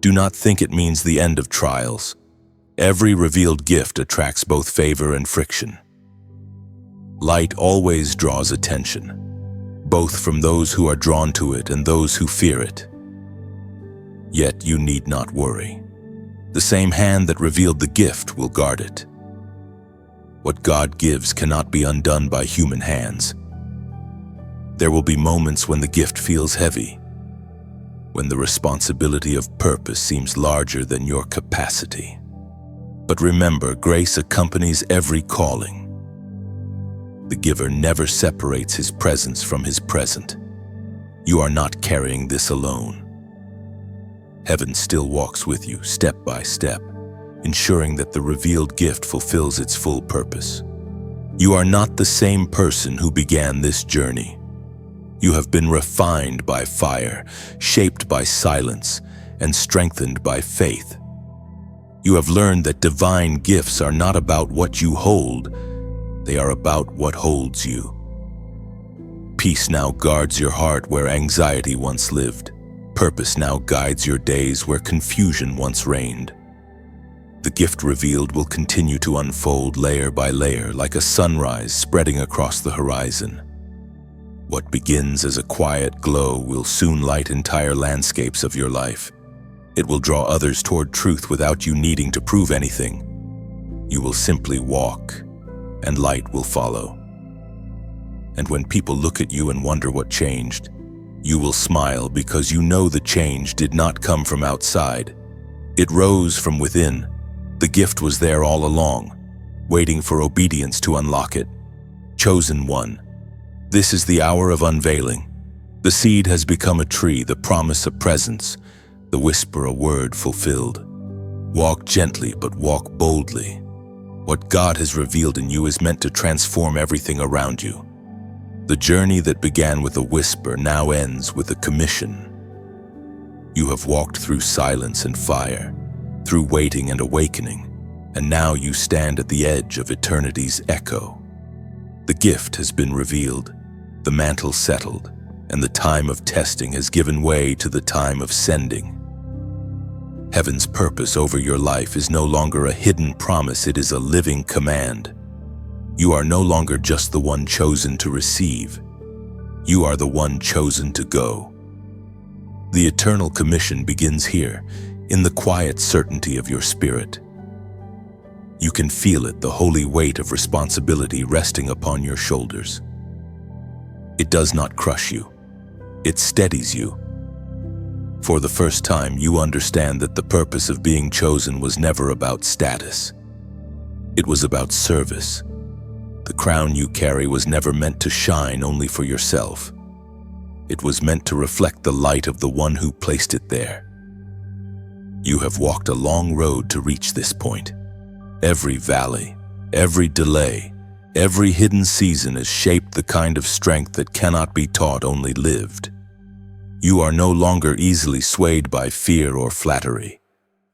do not think it means the end of trials. Every revealed gift attracts both favor and friction. Light always draws attention, both from those who are drawn to it and those who fear it. Yet you need not worry. The same hand that revealed the gift will guard it. What God gives cannot be undone by human hands. There will be moments when the gift feels heavy, when the responsibility of purpose seems larger than your capacity. But remember, grace accompanies every calling. The giver never separates his presence from his present. You are not carrying this alone. Heaven still walks with you, step by step, ensuring that the revealed gift fulfills its full purpose. You are not the same person who began this journey. You have been refined by fire, shaped by silence, and strengthened by faith. You have learned that divine gifts are not about what you hold, they are about what holds you. Peace now guards your heart where anxiety once lived. Purpose now guides your days where confusion once reigned. The gift revealed will continue to unfold layer by layer like a sunrise spreading across the horizon. What begins as a quiet glow will soon light entire landscapes of your life. It will draw others toward truth without you needing to prove anything. You will simply walk, and light will follow. And when people look at you and wonder what changed, you will smile because you know the change did not come from outside. It rose from within. The gift was there all along, waiting for obedience to unlock it. Chosen one, this is the hour of unveiling. The seed has become a tree, the promise a presence, the whisper a word fulfilled. Walk gently, but walk boldly. What God has revealed in you is meant to transform everything around you. The journey that began with a whisper now ends with a commission. You have walked through silence and fire, through waiting and awakening, and now you stand at the edge of eternity's echo. The gift has been revealed, the mantle settled, and the time of testing has given way to the time of sending. Heaven's purpose over your life is no longer a hidden promise, it is a living command. You are no longer just the one chosen to receive. You are the one chosen to go. The eternal commission begins here, in the quiet certainty of your spirit. You can feel it, the holy weight of responsibility resting upon your shoulders. It does not crush you. It steadies you. For the first time, you understand that the purpose of being chosen was never about status. It was about service. The crown you carry was never meant to shine only for yourself. It was meant to reflect the light of the one who placed it there. You have walked a long road to reach this point. Every valley, every delay, every hidden season has shaped the kind of strength that cannot be taught, only lived. You are no longer easily swayed by fear or flattery.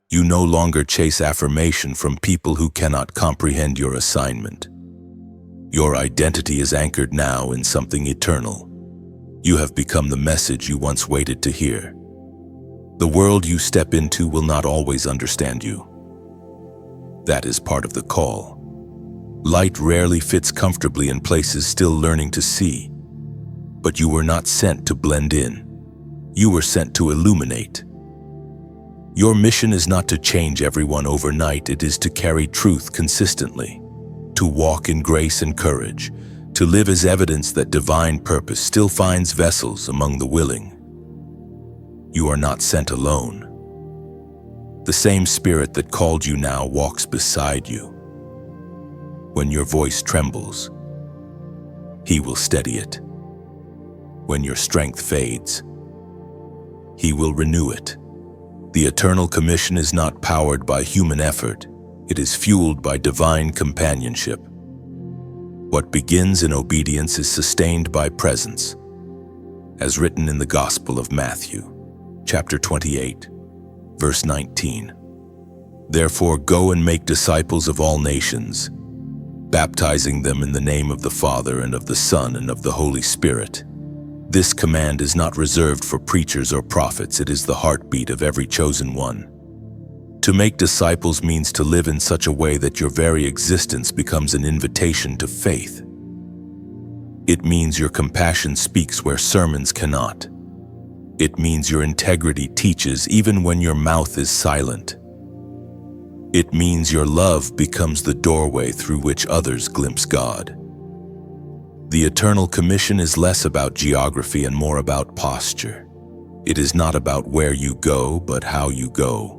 You no longer chase affirmation from people who cannot comprehend your assignment. Your identity is anchored now in something eternal. You have become the message you once waited to hear. The world you step into will not always understand you. That is part of the call. Light rarely fits comfortably in places still learning to see. But you were not sent to blend in. You were sent to illuminate. Your mission is not to change everyone overnight, it is to carry truth consistently, to walk in grace and courage, to live as evidence that divine purpose still finds vessels among the willing. You are not sent alone. The same Spirit that called you now walks beside you. When your voice trembles, He will steady it. When your strength fades, He will renew it. The eternal commission is not powered by human effort. It is fueled by divine companionship. What begins in obedience is sustained by presence. As written in the Gospel of Matthew, chapter 28, verse 19. Therefore go and make disciples of all nations, baptizing them in the name of the Father and of the Son and of the Holy Spirit. This command is not reserved for preachers or prophets, it is the heartbeat of every chosen one. To make disciples means to live in such a way that your very existence becomes an invitation to faith. It means your compassion speaks where sermons cannot. It means your integrity teaches even when your mouth is silent. It means your love becomes the doorway through which others glimpse God. The eternal commission is less about geography and more about posture. It is not about where you go, but how you go.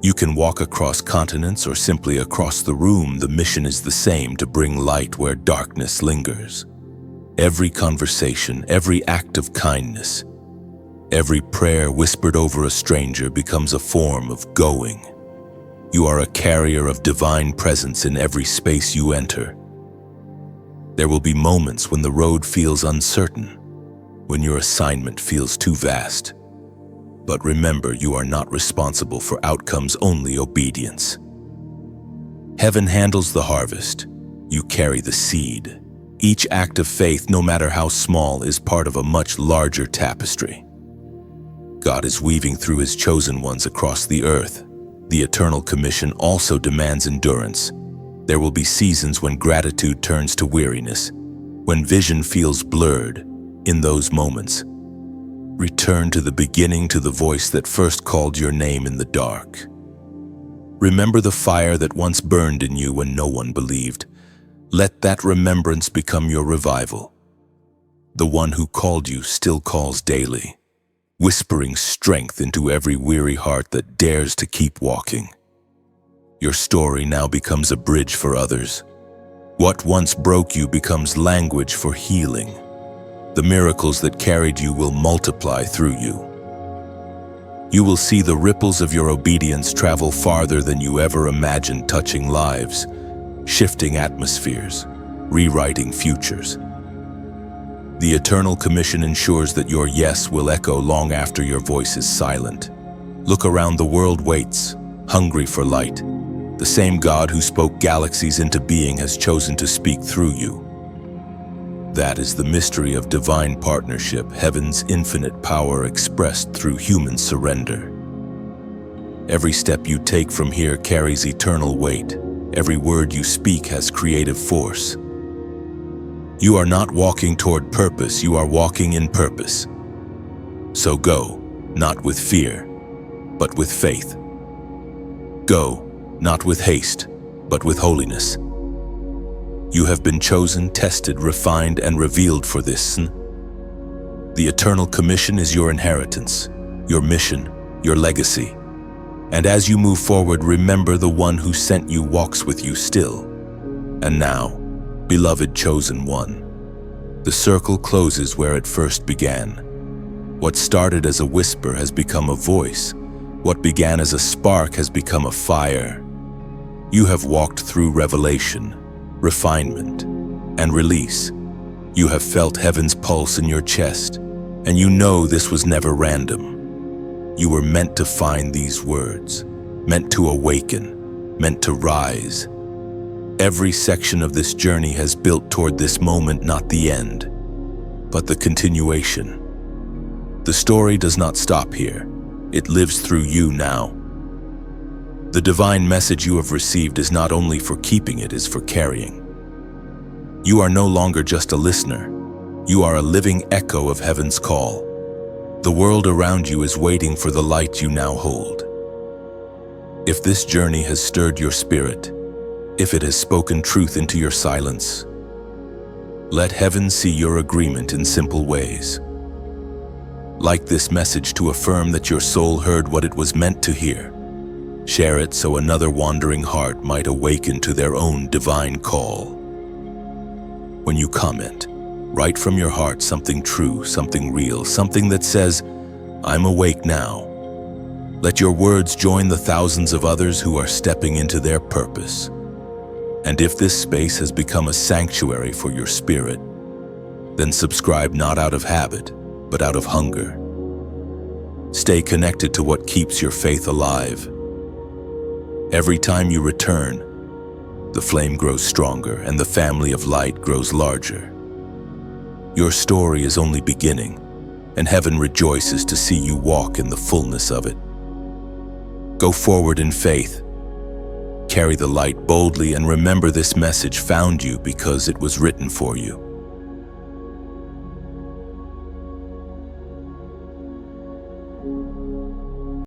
You can walk across continents or simply across the room. The mission is the same: to bring light where darkness lingers. Every conversation, every act of kindness, every prayer whispered over a stranger becomes a form of going. You are a carrier of divine presence in every space you enter. There will be moments when the road feels uncertain, when your assignment feels too vast. But remember, you are not responsible for outcomes, only obedience. Heaven handles the harvest. You carry the seed. Each act of faith, no matter how small, is part of a much larger tapestry. God is weaving through His chosen ones across the earth. The Eternal Commission also demands endurance. There will be seasons when gratitude turns to weariness, when vision feels blurred. In those moments, return to the beginning, to the voice that first called your name in the dark. Remember the fire that once burned in you when no one believed. Let that remembrance become your revival. The one who called you still calls daily, whispering strength into every weary heart that dares to keep walking. Your story now becomes a bridge for others. What once broke you becomes language for healing. The miracles that carried you will multiply through you. You will see the ripples of your obedience travel farther than you ever imagined, touching lives, shifting atmospheres, rewriting futures. The Eternal Commission ensures that your yes will echo long after your voice is silent. Look around, the world waits, hungry for light. The same God who spoke galaxies into being has chosen to speak through you. That is the mystery of divine partnership, heaven's infinite power expressed through human surrender. Every step you take from here carries eternal weight. Every word you speak has creative force. You are not walking toward purpose, you are walking in purpose. So go, not with fear, but with faith. Go, not with haste, but with holiness. You have been chosen, tested, refined, and revealed for this. The Eternal Commission is your inheritance, your mission, your legacy. And as you move forward, remember the one who sent you walks with you still. And now, beloved chosen one, the circle closes where it first began. What started as a whisper has become a voice. What began as a spark has become a fire. You have walked through revelation, refinement, and release. You have felt heaven's pulse in your chest, and you know this was never random. You were meant to find these words, meant to awaken, meant to rise. Every section of this journey has built toward this moment, not the end, but the continuation. The story does not stop here. It lives through you now. The divine message you have received is not only for keeping, it is for carrying. You are no longer just a listener. You are a living echo of heaven's call. The world around you is waiting for the light you now hold. If this journey has stirred your spirit, if it has spoken truth into your silence, let heaven see your agreement in simple ways. Like this message to affirm that your soul heard what it was meant to hear. Share it so another wandering heart might awaken to their own divine call. When you comment, write from your heart something true, something real, something that says, "I'm awake now." Let your words join the thousands of others who are stepping into their purpose. And if this space has become a sanctuary for your spirit, then subscribe not out of habit, but out of hunger. Stay connected to what keeps your faith alive. Every time you return, the flame grows stronger and the family of light grows larger. Your story is only beginning, and heaven rejoices to see you walk in the fullness of it. Go forward in faith. Carry the light boldly and remember this message found you because it was written for you.